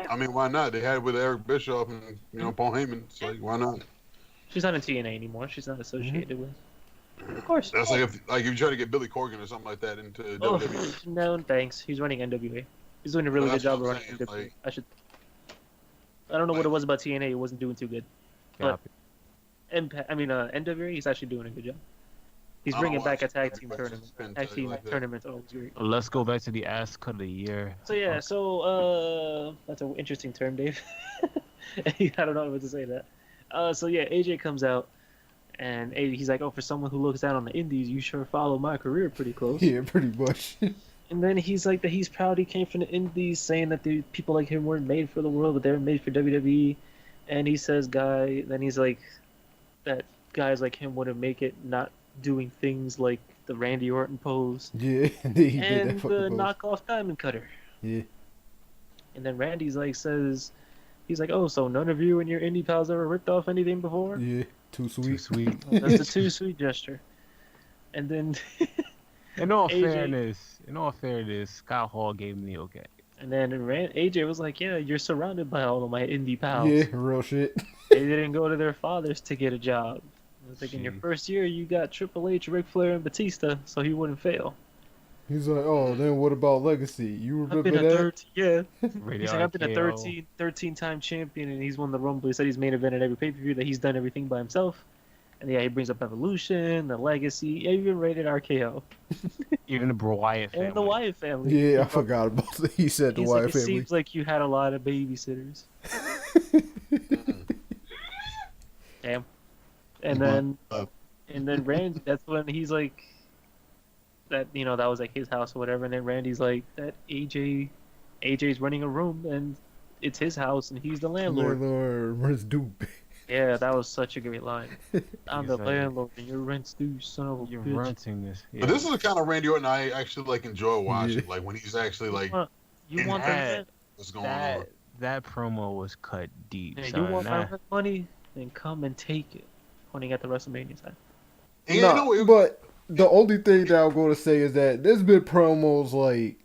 I mean, why not? They had it with Eric Bischoff and Paul Heyman. It's like, why not? She's not in TNA anymore. She's not associated with. Of course. That's like if you try to get Billy Corgan or something like that into Oh, WWE. no, thanks. He's running NWA. He's doing a really good That's job of what I'm running saying, NWA. like- I don't know what it was about TNA. It wasn't doing too good. But- NWA, he's actually doing a good job. He's I don't bringing back watch a tag it, team but tournament. it's been Tag team like that. tournament always great. Let's go back to the ass cut of the year. So yeah, that's an interesting term, Dave. I don't know what to say to that. So yeah, AJ comes out, and he's like, "Oh, for someone who looks down on the indies, you sure follow my career pretty close." Yeah, pretty much. And then he's like that he's proud he came from the indies, saying that the people like him weren't made for the world, but they were made for WWE. And he says, then he's like, that guys like him wouldn't make it not doing things like the Randy Orton pose Yeah, he did and that the fucking pose. knockoff Diamond Cutter. Yeah. And then Randy's like he's like, "Oh, so none of you and your indie pals ever ripped off anything before?" Yeah, too Too sweet. sweet. That's a too sweet gesture. And then In all AJ fairness, Scott Hall gave me the okay. and then AJ was like, "Yeah, you're surrounded by all of my indie pals. Yeah, real shit. They didn't go to their fathers to get a job. I was like, in your Jeez. first year, you got Triple H, Ric Flair, and Batista, so he wouldn't fail." He's like, oh, then what about legacy? You I've been remember a that? 13, yeah. Radio He's like, I've been a RKO. 13-time champion, and he's won the Rumble. He said he's main evented every pay-per-view, that he's done everything by himself. And yeah, he brings up Evolution, the Legacy, even rated RKO, Even the Wyatt family. and the Wyatt family. Yeah, I forgot about that. He said the He's Wyatt like, it family. seems like you had a lot of babysitters. Damn. And then, Randy, that's when he's like, that was like his house or whatever. And then Randy's like, that AJ's running a room and it's his house and he's the landlord. Landlord, rent's due. Yeah, that was such a great line. I'm He's the like, landlord and your rent's due, son of a You're bitch. renting this. But this is the kind of Randy Orton I actually like enjoy watching. Yeah. Like when he's actually like, You in want that- that? what's going on? that promo was cut deep. Yeah, you son. want That- that money? Then come and take it. Pointing at the WrestleMania time. And, No, but the only thing that I'm going to say is that there's been promos like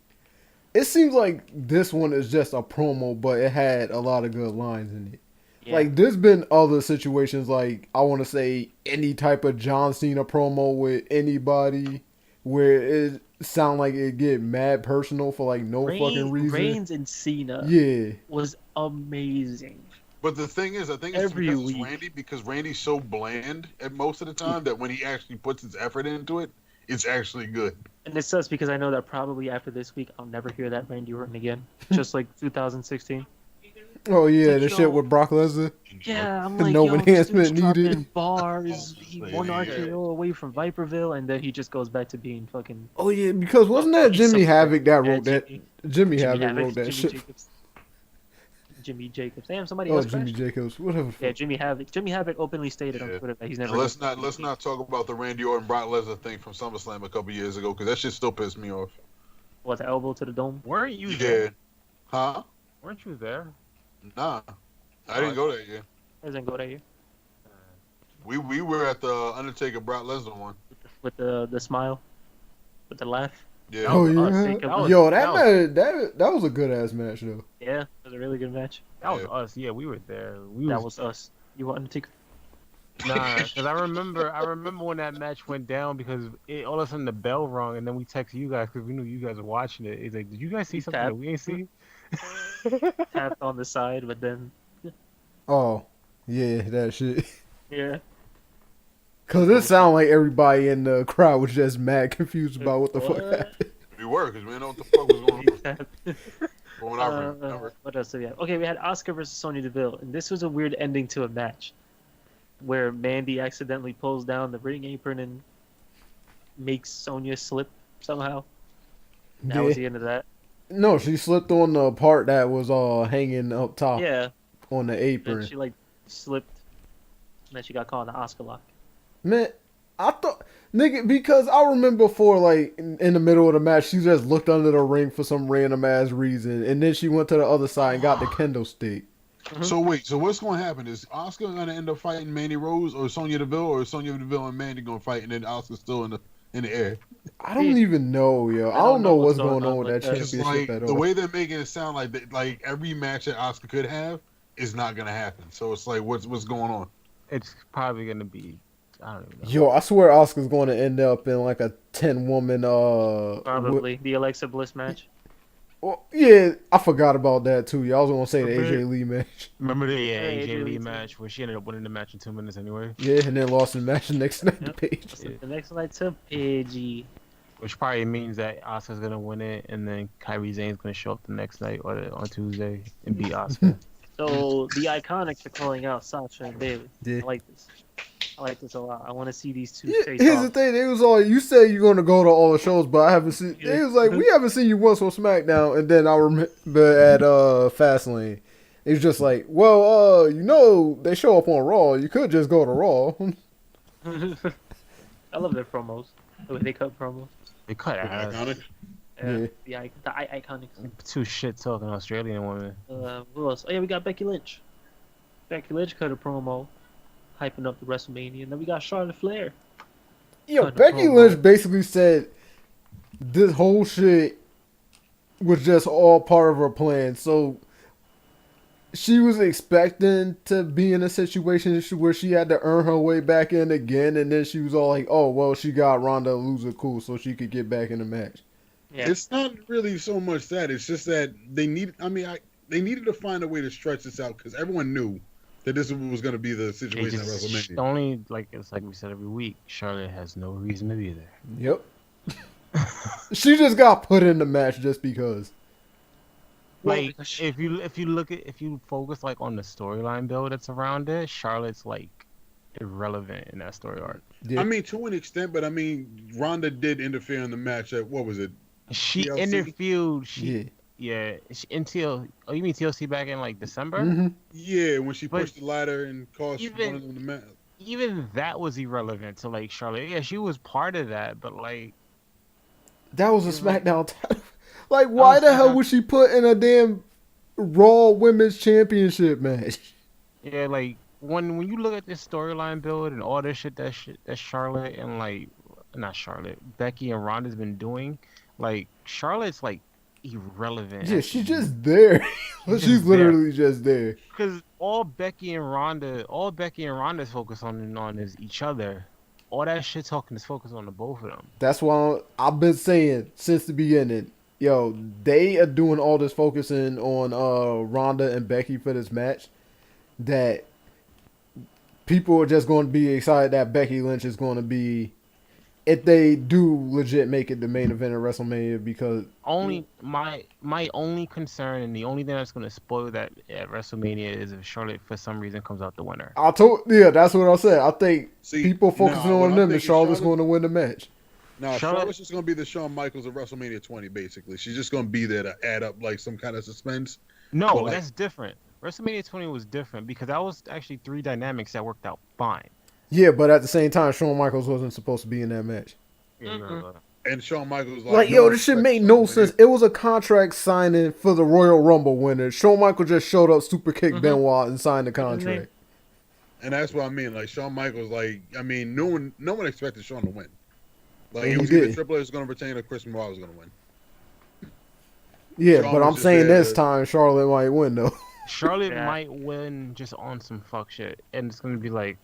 it seems like this one is just a promo, but it had a lot of good lines in it. Yeah. Like there's been other situations like I want to say any type of John Cena promo with anybody where it sound like it get mad personal for like no fucking reason. Reigns and Cena Yeah. was amazing. But the thing is, I think it's Every because it's week. Randy, because Randy's so bland at most of the time that when he actually puts his effort into it, it's actually good. And it sucks because I know that probably after this week I'll never hear that Randy Orton again. Just like 2016. Oh yeah, Like, the yo. shit with Brock Lesnar. Yeah, I'm like, No yo, enhancement this dude's dropping needed. bars. He won Yeah. RKO away from Viperville, and then he just goes back to being fucking. Oh yeah, because wasn't that He's Jimmy so Havoc that bad. wrote that? Jimmy Jimmy Havoc wrote that Jimmy shit. Jacobs. Jimmy Jacobs. Damn, somebody Oh, else Jimmy crashed? Jacobs, whatever. Yeah, Jimmy Havoc. Jimmy Havoc openly stated on Yeah. Twitter that he's And never. let's not talk about the Randy Orton Brock Lesnar thing from SummerSlam a couple years ago because that shit still pissed me off. What, the elbow to the dome? Weren't you Yeah, there? huh? Weren't you there? Nah, I didn't go that year. Doesn't go that year We were at the Undertaker Brock Lesnar one. with the smile, with the laugh. Yeah. Oh was us. yeah, Think of- yo, that that was a good ass match though. Yeah, it was a really good match. That was Yeah. us. Yeah, we were there. That was us. You want Undertaker? Nah, because I remember when that match went down because all of a sudden the bell rung and then we texted you guys because we knew you guys were watching it. It's like, did you guys see We something that we ain't see? Tapped on the side, but then Oh, yeah, that shit. yeah. Cause it sounded like everybody in the crowd was just mad confused about what the fuck What? happened. We were because we didn't know what the fuck was going on. Tapped. From what I remember. What else do we have? Okay, we had Oscar versus Sonya Deville, and this was a weird ending to a match, where Mandy accidentally pulls down the ring apron and makes Sonya slip somehow. That was the end of that. No, she slipped on the part that was hanging up top Yeah, on the then apron. she like slipped, and then she got caught in the Oscar lock. Man, I thought nigga because I remember before like in the middle of the match she just looked under the ring for some random ass reason and then she went to the other side and got the kendo stick. So wait, so what's going to happen? Is Oscar going to end up fighting Mandy Rose or Sonya Deville, or is Sonya Deville and Mandy going to fight, and then Oscar's still in the air? I don't even know, yo. I don't know what's going on with that that. It's championship like at the all. way they're making it sound like every match that Oscar could have is not going to happen. So it's like what's going on? It's probably gonna be. I don't even know. Yo, I swear Oscar's going to end up in like a 10-woman Probably the Alexa Bliss match. well, yeah, I forgot about that too. Y'all was gonna say the Okay. AJ Lee match. Remember the Hey, AJ dude. Lee match where she ended up winning the match in 2 minutes anyway? Yeah, and then lost the match the next night to Yep. Paige. Yeah. The next night to Pidgey. Which probably means that Oscar's gonna win it, and then Kyrie Zane's gonna show up the next night or on Tuesday and beat Oscar. So the Iconics are calling out Sasha and Bailey. Yeah. I like this. I like this a lot. I want to see these two Yeah, face here's the off. thing. It was all you say you're gonna go to all the shows, but I haven't seen. Yeah. It was like we haven't seen you once on SmackDown, and then I remember at Fastlane. It's just like, well, they show up on Raw. You could just go to Raw. I love their promos. The way they cut promos. They cut ass. Iconic. Yeah. The Iconics. Two shit talking Australian women. Who else? Oh yeah, we got Becky Lynch. Becky Lynch cut a promo, hyping up the WrestleMania, and then we got Charlotte Flair. Yo, Cut the Becky promo. Lynch basically said this whole shit was just all part of her plan. So she was expecting to be in a situation where she had to earn her way back in again, and then she was all like, "Oh, well, she got Ronda a loser, cool, so she could get back in the match." Yeah, It's not really so much that. It's just that they need. They needed to find a way to stretch this out because everyone knew that this was going to be the They situation at just WrestleMania. only it's like we said every week. Charlotte has no reason to be there. Yep. She just got put in the match just because. Well, Like because if you focus like on the storyline build that's around it, Charlotte's like irrelevant in that story arc. Yeah. I mean, to an extent, but I mean, Ronda did interfere in the match at what was it? She TLC? interviewed. Yeah. Until you mean TLC back in like December? hmm Yeah, when she But pushed the ladder and cost even- one of them the match. Even that was irrelevant to like Charlotte. Yeah, she was part of that, but like That was a SmackDown title. Like, why the hell was she put in a damn Raw Women's Championship match? yeah, like when you look at this storyline build and all this shit that Charlotte and like not Charlotte, Becky and Ronda's been doing, like Charlotte's like irrelevant. Yeah, she's just there. She's literally just there. Because all Becky and Ronda's focus on is each other. All that shit talking is focused on the both of them. That's why I've been saying since the beginning. Yo, they are doing all this focusing on Ronda and Becky for this match that people are just going to be excited that Becky Lynch is going to be, if they do legit make it the main event of WrestleMania, because Only my only concern and the only thing that's going to spoil that at WrestleMania is if Charlotte for some reason comes out the winner. that's what I said. I think people focusing what on I'm them and thinking, Charlotte's going to win the match. No, Charlotte's just going to be the Shawn Michaels of WrestleMania 20, basically. She's just going to be there to add up like some kind of suspense. No, But, like- that's different. WrestleMania 20 was different because that was actually 3 dynamics that worked out fine. Yeah, but at the same time, Shawn Michaels wasn't supposed to be in that match. And Shawn Michaels Like, yo, this shit made no sense. It was a contract signing for the Royal Rumble winner. Shawn Michaels just showed up, super kicked Benoit, and signed the contract. And that's what I mean. Like Shawn Michaels, like I mean, no one expected Shawn to win. Like And it he was either did. Triple H was going to retain or Chris Benoit was going to win. Yeah, Shawn but was I'm just saying there this to- time Charlotte might win though. Charlotte Yeah. might win just on some fuck shit, and it's gonna be like,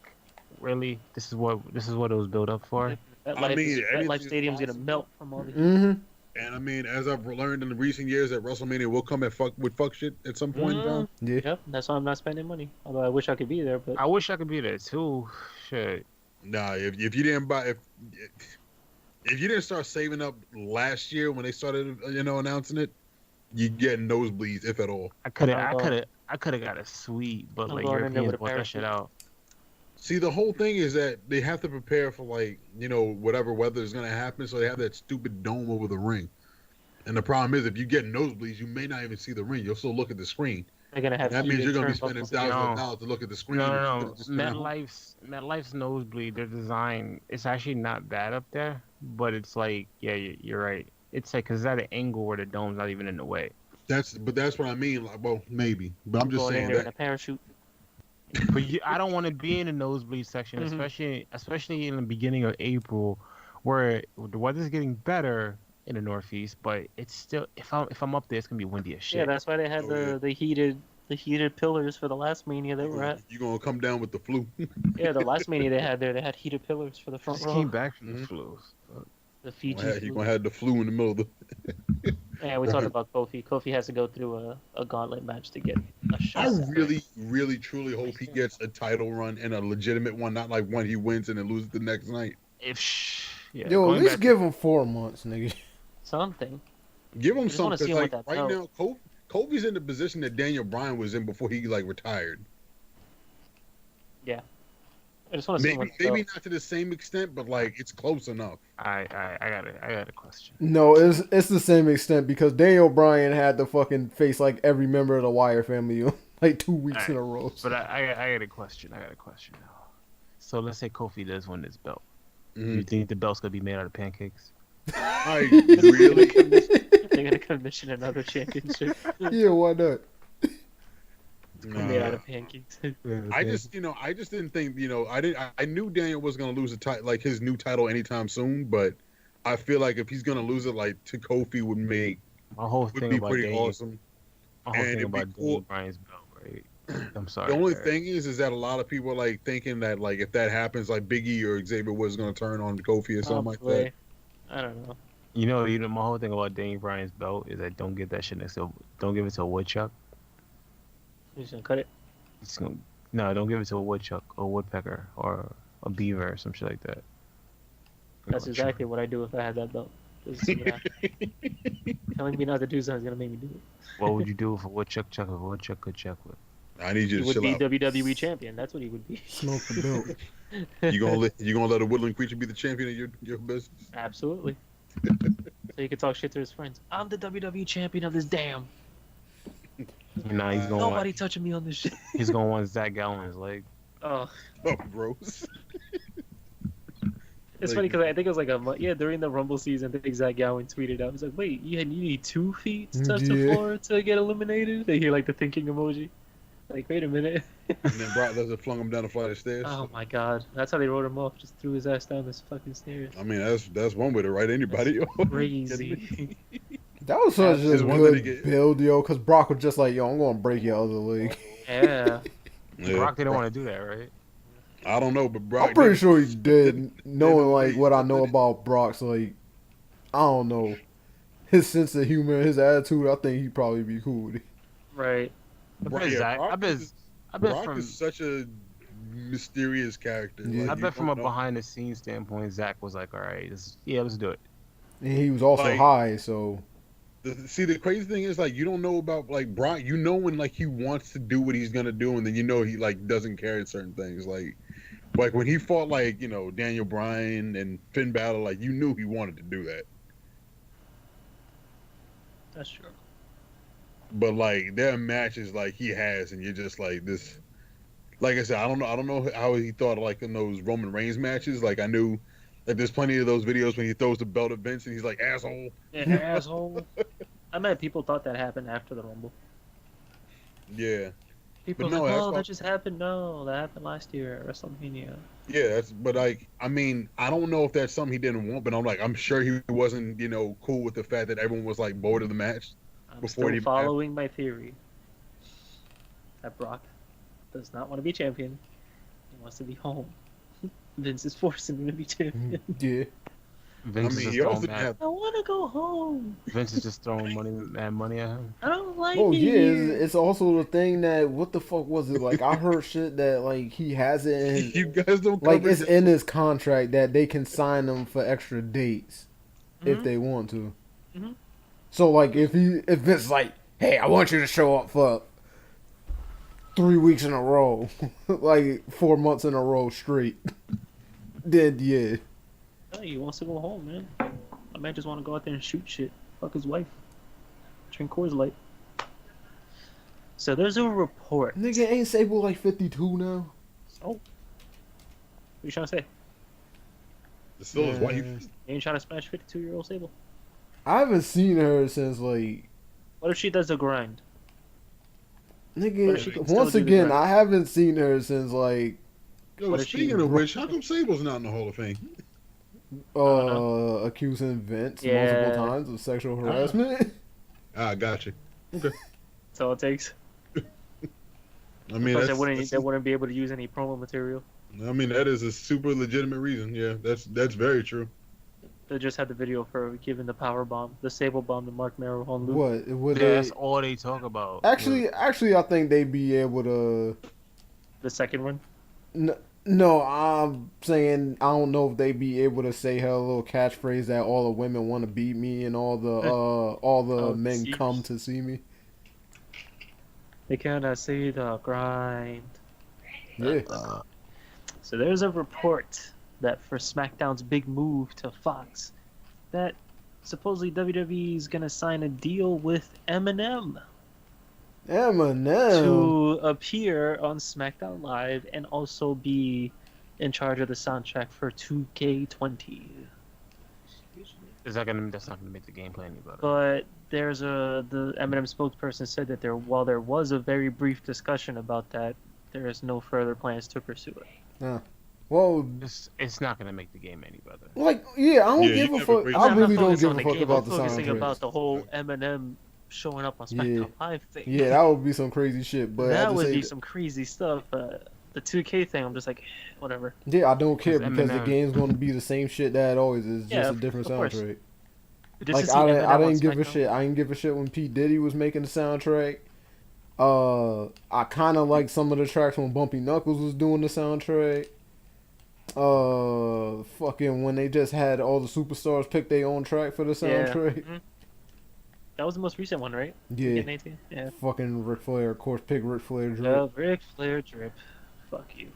really, this is what it was built up for. That I life, mean, that anything life is stadium's gonna possible. melt from all the. Mm-hmm. And I mean, as I've learned in the recent years, that WrestleMania will come at fuck shit at some point in time. Yeah. Yep, that's why I'm not spending money. Although I wish I could be there, but I wish I could be there too. Shit. Nah, if you didn't buy if you didn't start saving up last year when they started announcing it, you get nosebleeds if at all. I could I'll have got a suite, but I'm like going in there Europeans with a bought that shit parachute. out. See, the whole thing is that they have to prepare for like whatever weather is going to happen, so they have that stupid dome over the ring. And the problem is, if you get nosebleeds, you may not even see the ring. You'll still look at the screen. they're gonna have. That means heated you're going to be spending turnbuckles. thousands No. of dollars to look at the screen. No. Just kinda- MetLife's nosebleed, their design, it's actually not bad up there, but it's like, yeah, you're right. It's like, cause it's at an angle where the dome's not even in the way. That's what I mean. Like, well, maybe, but I'm just Going in saying there in a that. parachute. But I don't want to be in the nosebleed section, Mhm. especially in the beginning of April, where the weather's getting better in the Northeast, but it's still if I'm up there, it's gonna be windy as shit. Yeah, that's why they had Oh, yeah. the heated pillars for the last Mania they were at. You're gonna come down with the flu. Yeah, the last Mania they had heated pillars for the front Just row. came back from Mhm. the flus. The Fiji. You're flu. gonna have the flu in the middle of the. Yeah, we talked about Kofi. Kofi has to go through a gauntlet match to get a shot. I really, really, truly hope he gets a title run and a legitimate one, not like one he wins and then loses the next night. Yeah, Yo, at going least back give him 4 months, nigga. Something. Give him I just wanna something. see him Like with that right belt. now, Kofi's in the position that Daniel Bryan was in before he like retired. I just want to see him Maybe with the belt. not to the same extent, but like it's close enough. I got a question. No, it's the same extent because Daniel Bryan had to fucking face like every member of the Wire family like 2 weeks in a row. But I got a question. now. So let's say Kofi does win this belt. Do you think the belt's gonna be made out of pancakes? I really, They're gonna commission another championship Yeah, why not? made out of pancakes. I just didn't think, I knew Daniel was gonna lose the title, like his new title anytime soon, but I feel like if he's gonna lose it, like to Kofi would My whole would thing be about pretty Daniel, awesome. my whole and thing it'd be about cool. Daniel Bryan's belt, right? I'm sorry. The only Eric. thing is that a lot of people are like thinking that like if that happens, like Big E or Xavier Woods gonna turn on Kofi or something like that. Probably. I don't know. You know, my whole thing about Daniel Bryan's belt is that don't give that shit don't give it to a woodchuck. You're just gonna cut it. Don't give it to a woodchuck or a woodpecker or a beaver or some shit like that. That's exactly what I do if I had that belt. Just see what happens. Telling me not to do something is gonna make me do it. What would you do if a woodchuck could check with? I need you He to would chill be out. WWE champion. That's what he would be. Smoke the belt. You gonna let a woodland creature be the champion of your business? Absolutely. So he could talk shit to his friends. I'm the WWE champion of this damn. Nah, he's gonna Nobody want, touching me on this shit. he's gonna want Zach Gallen's leg. Oh, Oh, gross. it's funny because I think it was like during the Rumble season. I think Zach Gowen tweeted out. He's like, "Wait, you need 2 feet to touch the Yeah. floor to get eliminated." They hear like the thinking emoji. Like, wait a minute. And then Brock Lesnar flung him down the flight of stairs. Oh my god. That's how they wrote him off. Just threw his ass down this fucking stairs. I mean, that's one way to write anybody off. Crazy. That was such a Is one that he good get- build, yo, because Brock was just like, yo, I'm going to break your other leg. Yeah. Yeah, Brock didn't want to do that, right? I don't know, but Brock. I'm pretty did- sure he did, knowing like didn't what I he? know about Brock's, like, I don't know, his sense of humor, his attitude. I think he'd probably be cool with it. Right. Brock, bet Zach- Brock I bet- is- I bet Brock from is such a mysterious character. Yeah. Like, I you bet from a don't know. behind the scenes standpoint, Zach was like, all right, let's do it. And he was also Like- high, so See, the crazy thing is, like, you don't know about like Brock. You know when like he wants to do what he's gonna do, and then you know he like doesn't care at certain things. Like when he fought like Daniel Bryan and Finn Balor, like you knew he wanted to do that. That's true. But like there are matches like he has, and you're just like this. Like I said, I don't know how he thought like in those Roman Reigns matches. Like I knew, like there's plenty of those videos when he throws the belt at Vince and he's like asshole. Yeah, asshole. I bet people thought that happened after the Rumble. Yeah, People But no, were like, that's oh, why- that just happened. No, that happened last year at WrestleMania. yeah. But like I mean, I don't know if that's something he didn't want, but I'm sure he wasn't cool with the fact that everyone was like bored of the match. I'm Before still it even following my theory that Brock does not want to be champion. He wants to be home. Vince is forcing him to be champion. yeah. Vince I mean, is he just also throwing didn't have. I want to go home. Vince is just throwing money at him. I don't like Oh it yeah, here. it's also the thing that what the fuck was it? Like I heard shit that like he has it in his, You guys don't like cover it's this. in his contract that they can sign him for extra dates if Mhm. they want to. Mhm. So like if it's like, hey, I want you to show up for 3 weeks in a row, like 4 months in a row straight, then yeah. No, he wants to go home, man. My man just want to go out there and shoot shit. Fuck his wife. Drink Coors Light. So there's a report. Nigga, ain't Sable like 52 now? What you trying to say? It's still his wife. You ain't trying to smash 52-year-old Sable? I haven't seen her since like What if she does the grind? But she nigga. can still Once do the again, grind. I haven't seen her since like Yo, What if she- speaking of which, how come Sable's not in the Hall of Fame? accusing Vince Yeah. multiple times of sexual harassment. Ah, gotcha. That's all it takes. I mean, Plus, that's, they wouldn't be able to use any promo material. I mean, that is a super legitimate reason. Yeah, that's very true. They just had the video for giving the power bomb, the Sable bomb to Mark Merrow on loop. What would Yeah, they? that's all they talk about. Actually, I think they'd be able to. The second one. No, I'm saying I don't know if they'd be able to say her little catchphrase that all the women want to beat me and all the Oh, men see. come to see me. They cannot see the grind. Yeah. So there's a report that for SmackDown's big move to Fox, that supposedly WWE is gonna sign a deal with Eminem Eminem. to appear on SmackDown Live and also be in charge of the soundtrack for 2K20. That's not gonna make the gameplay any better. But the Eminem spokesperson said that while there was a very brief discussion about that, there is no further plans to pursue it. Well, It's not gonna make the game any better. like, yeah, I don't Yeah, give you a never fuck. agree. I I'm really not don't focusing give on a the fuck game, about I'm the focusing soundtrack. about the whole Eminem showing up on SmackDown Live thing. Yeah, that would be some crazy shit. But that at the would same be some crazy stuff. The 2K thing, I'm just like, whatever. yeah, I don't care Because because the Eminem- game's going to be the same shit that it always is, just Yeah, a different of course. soundtrack. Just Like to see I Eminem on didn't give a SmackDown. shit. I didn't give a shit when P Diddy was making the soundtrack. I kind of like some of the tracks when Bumpy Knuckles was doing the soundtrack. Fucking when they just had all the superstars pick their own track for the Yeah. soundtrack. Mhm. That was the most recent one, right? Yeah. Getting 18? Yeah. Fucking Ric Flair, of course, pick Ric Flair. Yeah, Ric Flair drip. Fuck you.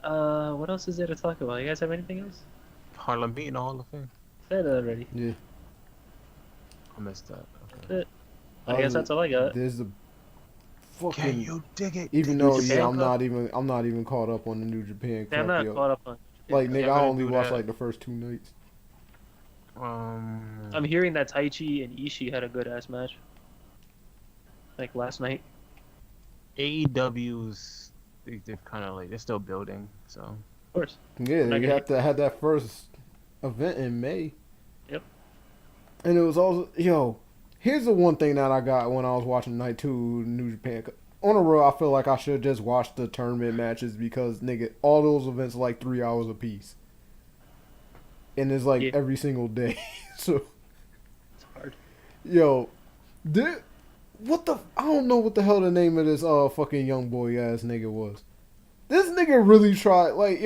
What else is there to talk about? You guys have anything else? Harlem Beat in the Hall of Fame. Said it already. Yeah. I missed that. Okay. I guess that's all I got. There's the Can fucking. you dig it? Even New though Japan yeah, Cup? I'm not even caught up on the New Japan Yeah, I'm Cup not yet. caught up on. Like Yeah, nigga, I'm I gonna only do watched that. like the first 2 nights. I'm hearing that Taichi and Ishii had a good ass match. like last night. AEW's they're kind of like they're still building, so Of course. Yeah, not you gonna have to have that first event in May. Yep. And it was also here's the one thing that I got when I was watching Night 2 New Japan. On a row, I feel like I should just watch the tournament matches because nigga, all those events are like 3 hours apiece. And it's like Yeah. every single day. So It's hard. I don't know what the hell the name of this fucking young boy ass nigga was. This nigga really tried, like,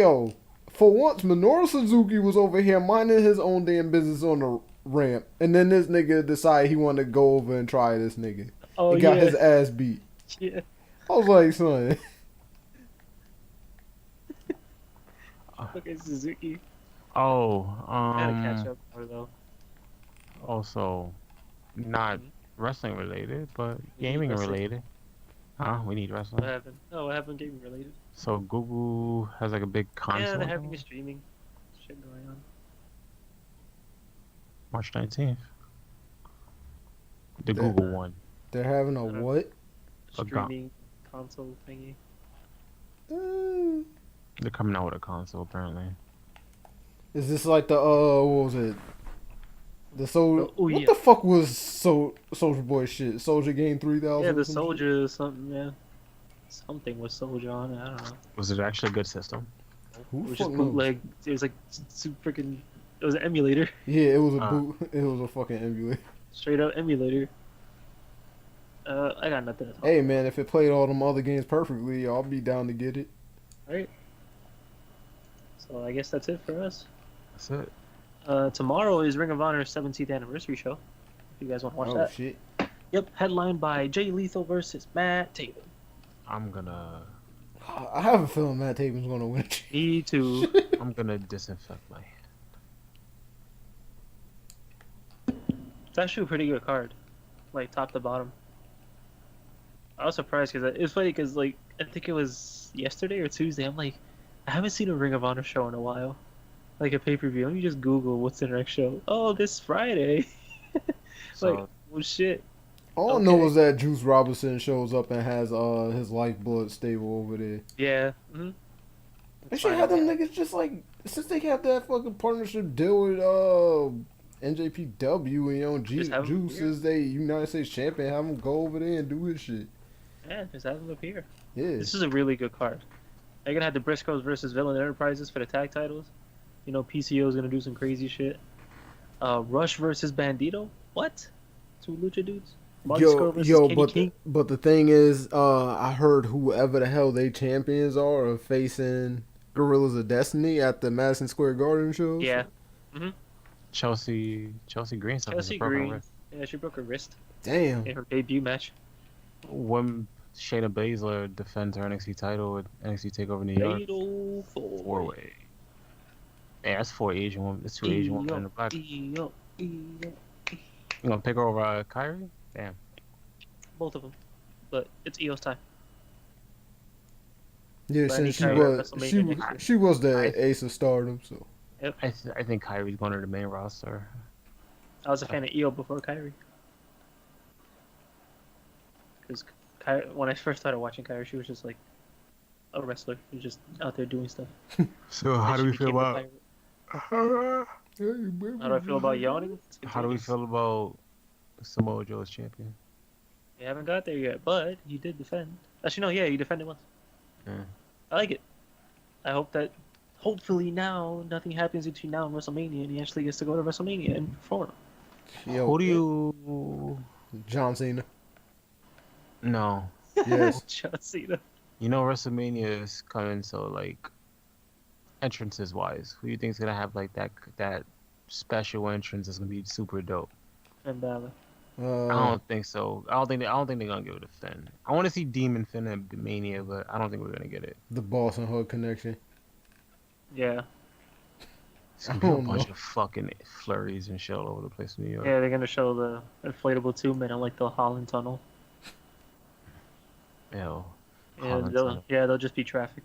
for once, Minoru Suzuki was over here minding his own damn business on the ramp, and then this nigga decided he wanted to go over and try this nigga. Oh, He got yeah. his ass beat. Yeah. I was like, son. Okay, Suzuki. Oh, I gotta catch up more though. also not wrestling related, but gaming wrestling. related. Huh? We need What wrestling. happened? Oh, what happened gaming related? So Google has like a big console. Yeah, they're having going? a streaming shit going on. March 19th. The That- Google one. They're having a what? A Streaming console thingy. They're coming out with a console apparently. Is this like the, what was it? The Soldier. Oh, What yeah. the fuck was Soldier Boy shit? Soldier Game 3000? Yeah, or the some shit? Soldier or something, yeah. Something with Soldier on it, I don't know. Was it actually a good system? Who It was fuck just knows? bootleg. It was like super freaking. It was an emulator. Yeah, it was a boot. It was a fucking emulator. Straight up emulator. I got nothing to talk Hey man, if it played all them other games perfectly, I'll be down to get it. Right. So I guess that's it for us. That's it. Tomorrow is Ring of Honor's 17th anniversary show. If you guys want to watch Oh that. shit. Yep, headlined by Jay Lethal versus Matt Taven. I'm gonna I have a feeling Matt Taven's gonna win. Me too. disinfect my hand. It's actually a pretty good card, like top to bottom. I was surprised because it's funny because like I think it was yesterday or Tuesday. I'm like, I haven't seen a Ring of Honor show in a while, like a pay-per-view. Let me just Google what's the next show. Oh, this Friday. So Like, oh shit. All I know is that Juice Robinson shows up and has his lifeblood stable over there. Yeah. Mm-hmm. They should have them niggas just like since they have that fucking partnership deal with NJPW and Just have 'em Juice here. is they United States champion. Have him go over there and do his shit. Yeah, just have them up here. Yeah. This is a really good card. They're gonna have the Briscoes versus Villain Enterprises for the tag titles. You know, PCO is gonna do some crazy shit. Rush versus Bandito. What? Two lucha dudes. Marty Scurll versus Kenny King. but the thing is, I heard whoever the hell they champions are facing Gorillas of Destiny at the Madison Square Garden show. Yeah. Chelsea Green stuff. Chelsea Green. Yeah, she broke her wrist Damn. in her debut match. When Shayna Baszler defends her NXT title with NXT Takeover New York, Fatal four. 4-way. Yeah, that's 4 Asian women. That's 2 Asian women in the black. Eo. You gonna pick her over Kyrie? Damn. Both of them. But it's Eo's time. Yeah, But since she Kyrie at was WrestleMania next year. she was the ace of Stardom. So I think Kyrie's going to the main roster. I was a fan of Io before Kyrie. Because when I first started watching Kyrie, she was just like a wrestler. She was just out there doing stuff. So And how do she we feel became a about pirate. How do I feel about yawning? It's how do we contagious. feel about Samoa Joe as champion? We haven't got there yet, but he did defend. Actually, no, yeah, he defended once. Yeah. I like it. I hope that, hopefully now, nothing happens between now and WrestleMania, and he actually gets to go to WrestleMania and perform. Yo, Who do you? John Cena. No, Yes. John Cena. you know WrestleMania is coming, so like entrances wise, who do you think's gonna have like that special entrance that's gonna be super dope? And Balor. I don't think so. I don't think they're gonna give it to Finn. I want to see Demon Finn at Mania, but I don't think we're gonna get it. The Boss and Hood connection. Yeah. It's gonna be a don't bunch know. of fucking flurries and shit all over the place in New York. Yeah, they're going to show the inflatable tube in like the Holland Tunnel. Ew. And Holland they'll, Tunnel. yeah, they'll just be traffic.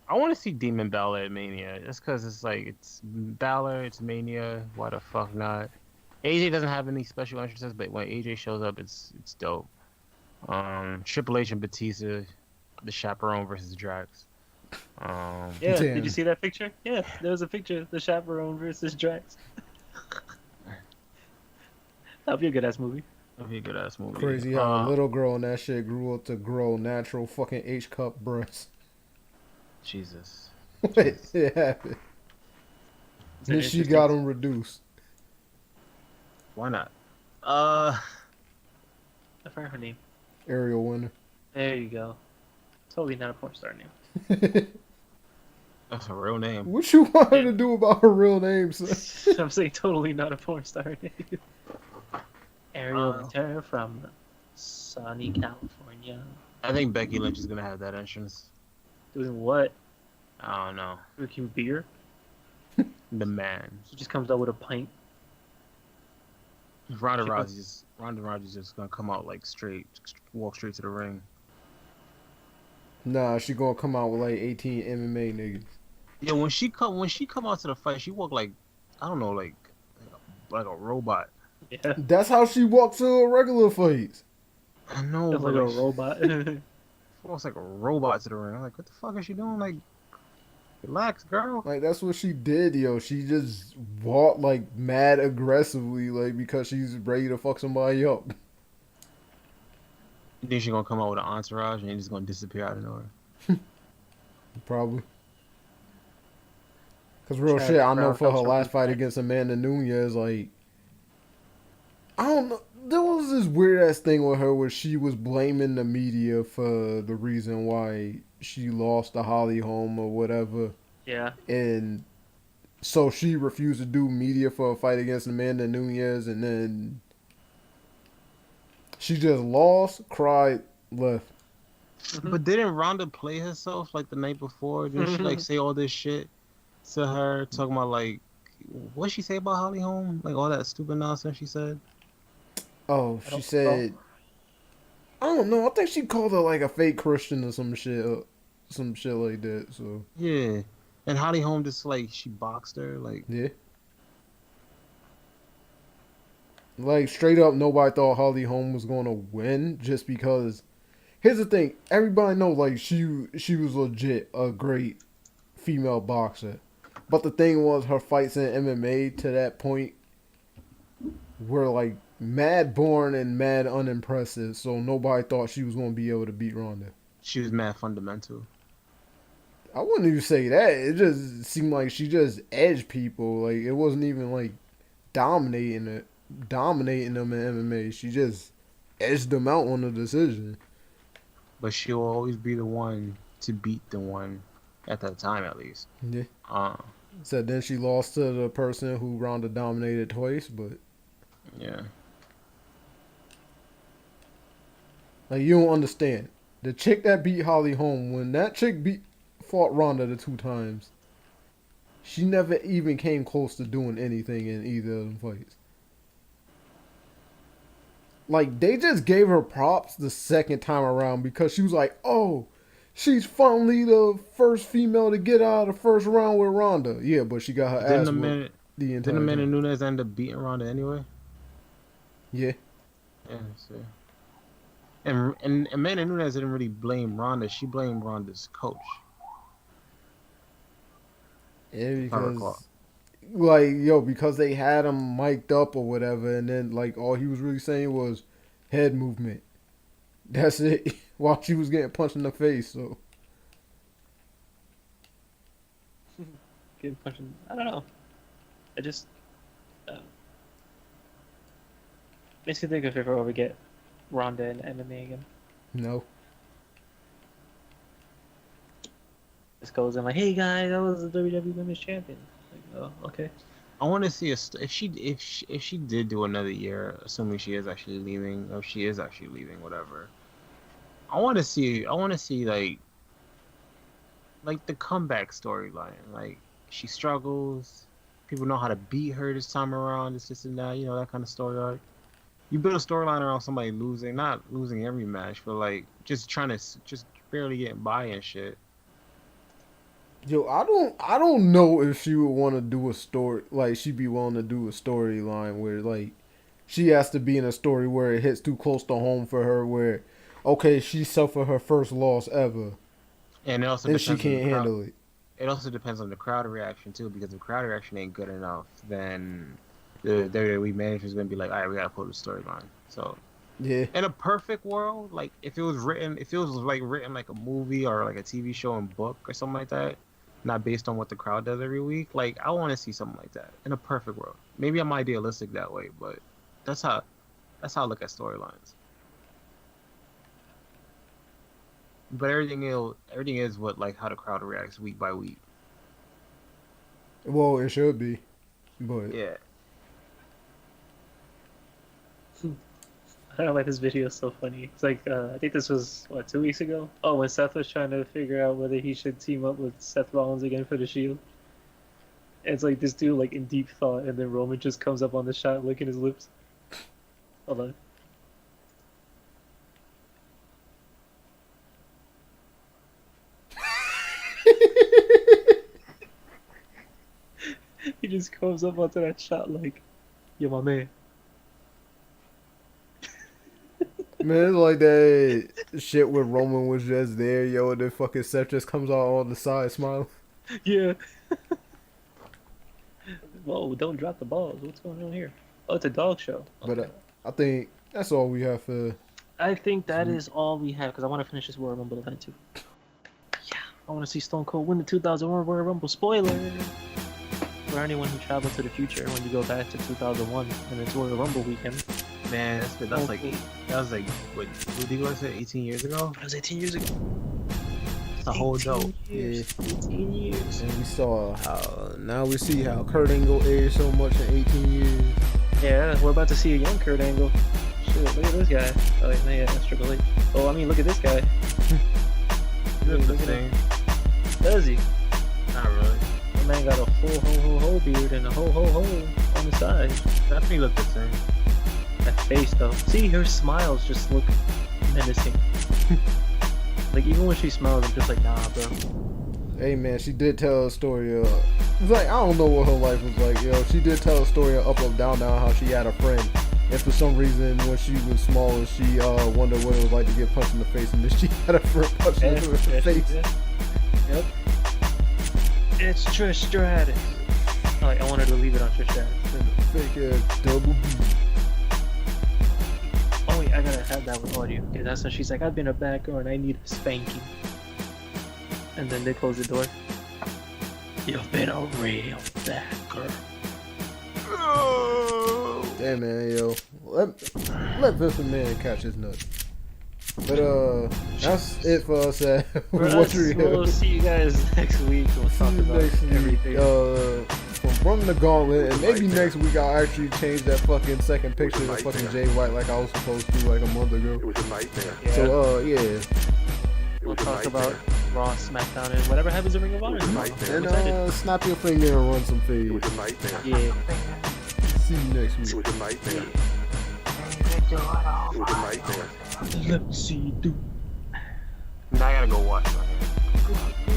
I want to see Demon Balor at Mania. Just because it's like, it's Balor, it's Mania. Why the fuck not? AJ doesn't have any special entrances, but when AJ shows up, it's dope. Triple H and Batista, the chaperone versus Drax. Yeah, did Damn. you see that picture? Yeah, there was a picture, the chaperone versus Drax. That'd be a good ass movie. That'd be a good ass movie. Crazy how a little girl in that shit grew up to grow natural fucking H cup breasts. Jesus. What? Jesus. It happened. It's an Then she interesting- got them reduced. Why not? I forgot her name. Ariel winner. There you go. Totally not a porn star name. That's a real name. What you want her to do about her real name, son? I'm saying totally not a porn star name. Ariel Ventura from sunny California. I think Becky Lynch is gonna have that entrance. Doing what? I don't know. Drinking beer? The man. She just comes out with a pint. Ronda She Rousey's just gonna come out like walk straight to the ring. Nah, she gonna come out with like 18 MMA niggas. Yeah, when she come out to the fight, she walk like I don't know, like a robot. Yeah, That's how she walks to a regular fights. I know, it's but like a robot. she walks like a robot to the ring. I'm like, what the fuck is she doing? Like, relax, girl. Like that's what she did, yo. She just walked like mad aggressively, like because she's ready to fuck somebody up. You think she gonna come out with an entourage and he's just gonna disappear out of nowhere? Probably. Cause real Trav- shit, I know Trav for her comes from last fight the- against Amanda Nunes, like I don't know. There was this weird ass thing with her where she was blaming the media for the reason why she lost to Holly Holm or whatever. Yeah, And so she refused to do media for a fight against Amanda Nunes, and then she just lost, cried, left. But didn't Ronda play herself like the night before? Didn't she like say all this shit to her, talking about like what she say about Holly Holm, like all that stupid nonsense she said? Oh, I she don't said, I don't know. I think she called her like a fake Christian or some shit like that. So Yeah, and Holly Holm just like she boxed her, like yeah, like straight up, nobody thought Holly Holm was gonna win just because. Here's the thing: everybody know like she was legit a great female boxer, but the thing was her fights in MMA to that point were like mad boring and mad unimpressive. So nobody thought she was gonna be able to beat Ronda. she was mad fundamental. I wouldn't even say that. It just seemed like she just edged people. Like it wasn't even like dominating them in MMA. She just edged them out on the decision. But she'll always be the one to beat the one at that time, at least. Yeah. Uh, So then she lost to the person who Ronda dominated twice, but yeah. like you don't understand. The chick that beat Holly Holm, when that chick fought Ronda the 2 times, she never even came close to doing anything in either of them fights. Like they just gave her props the second time around because she was like, "Oh, she's finally the first female to get out of the first round with Ronda." Yeah, but she got her ass whooped the entire Didn't Amanda time. Nunes end up beating Ronda anyway? Yeah. Yeah, so. And Amanda Nunes didn't really blame Ronda. She blamed Ronda's coach. Yeah, I recall. because because they had him mic'd up or whatever, and then like all he was really saying was head movement. That's it. While she was getting punched in the face, so getting punched. I don't know. I just makes me think if ever we get Ronda in MMA again. no. Just goes in like, "Hey guys, I was the WWE Women's Champion." Like, oh, okay. I want to see if she did do another year, assuming she is actually leaving, or if she is actually leaving, whatever. I want to see like the comeback storyline. Like she struggles, people know how to beat her this time around, this and that, that kind of story arc. You build a storyline around somebody losing, not losing every match, but like just trying to just barely getting by and shit. Yo, I don't know if she would want to do a story like she'd be willing to do a storyline where like she has to be in a story where it hits too close to home for her, where okay, she suffered her first loss ever, And it also and she depends on the can't crowd. handle it. It also depends on the crowd reaction too, because if crowd reaction ain't good enough, then the WWE manager's gonna be like, all right, we gotta pull the storyline. So Yeah, in a perfect world, like if it was like written like a movie or like a TV show and book or something like that, not based on what the crowd does every week, like I want to see something like that in a perfect world. Maybe I'm idealistic that way, but that's how I look at storylines. But everything is what like how the crowd reacts week by week. well, it should be, but Yeah. I don't know why this video is so funny. It's like, I think this was, what, 2 weeks ago? Oh, when Seth was trying to figure out whether he should team up with Seth Rollins again for the Shield. And it's like this dude, like, in deep thought, and then Roman just comes up on the shot, licking his lips. Hold on. He just comes up onto that shot like, yo, my man. man, it's like that shit where Roman was just there, yo, and then fucking Seth just comes out on the side smiling. Yeah. Whoa, don't drop the balls. What's going on here? Oh, it's a dog show. But Okay. I think that's all we have for. I think that is all we have because I want to finish this Royal Rumble event too. Yeah, I want to see Stone Cold win the 2001 Royal Rumble. Spoiler! For anyone who traveled to the future, when you go back to 2001 and it's Royal Rumble weekend. Man, that's like what did you say 18 years ago? That was 18 years ago. It's a whole dope. Yeah. 18 years. And we saw how now we see how Kurt Angle aged so much in 18 years. Yeah, we're about to see a young Kurt Angle. Shit, look at this guy. Oh, wait, no, yeah, that's Triple H. Oh, I mean, look at this guy. That's the Look at thing. him. Does he? Not really. The man got a full ho beard and a ho on the side. Definitely look the same. That face though. See, her smiles just look menacing. Like even when she smiles, I'm just like, nah, bro. Hey man, she did tell a story. It's like I don't know what her life was like. Yo, she did tell a story of up, down, how she had a friend, and for some reason when she was small, she wondered what it was like to get punched in the face, and then she had a friend punch her in the face. Yep. It's Trish Stratus. Like I wanted to leave it on Trish Stratus. Fake ass double B. Oh wait, I gotta have that with audio. Okay, that's when she's like, I've been a bad girl and I need a spanking. And then they close the door. You've been a real bad girl. Damn man, yo, let Vince McMahon catch his nut. But that's it for us at For us, What's Real. we'll see you guys next week. We'll talk about everything. From the Gauntlet, and maybe next week I'll actually change that fucking second picture to fucking Jay White like I was supposed to like a month ago. It was a nightmare. Yeah. So yeah, We'll talk about Raw, SmackDown, and whatever happens in Ring of Honor tomorrow. and I'm excited. snap your finger and run some It was fades. a nightmare. Yeah. See you next It week. was a nightmare. It was a nightmare. Let's see, dude. Now I gotta go watch my hair.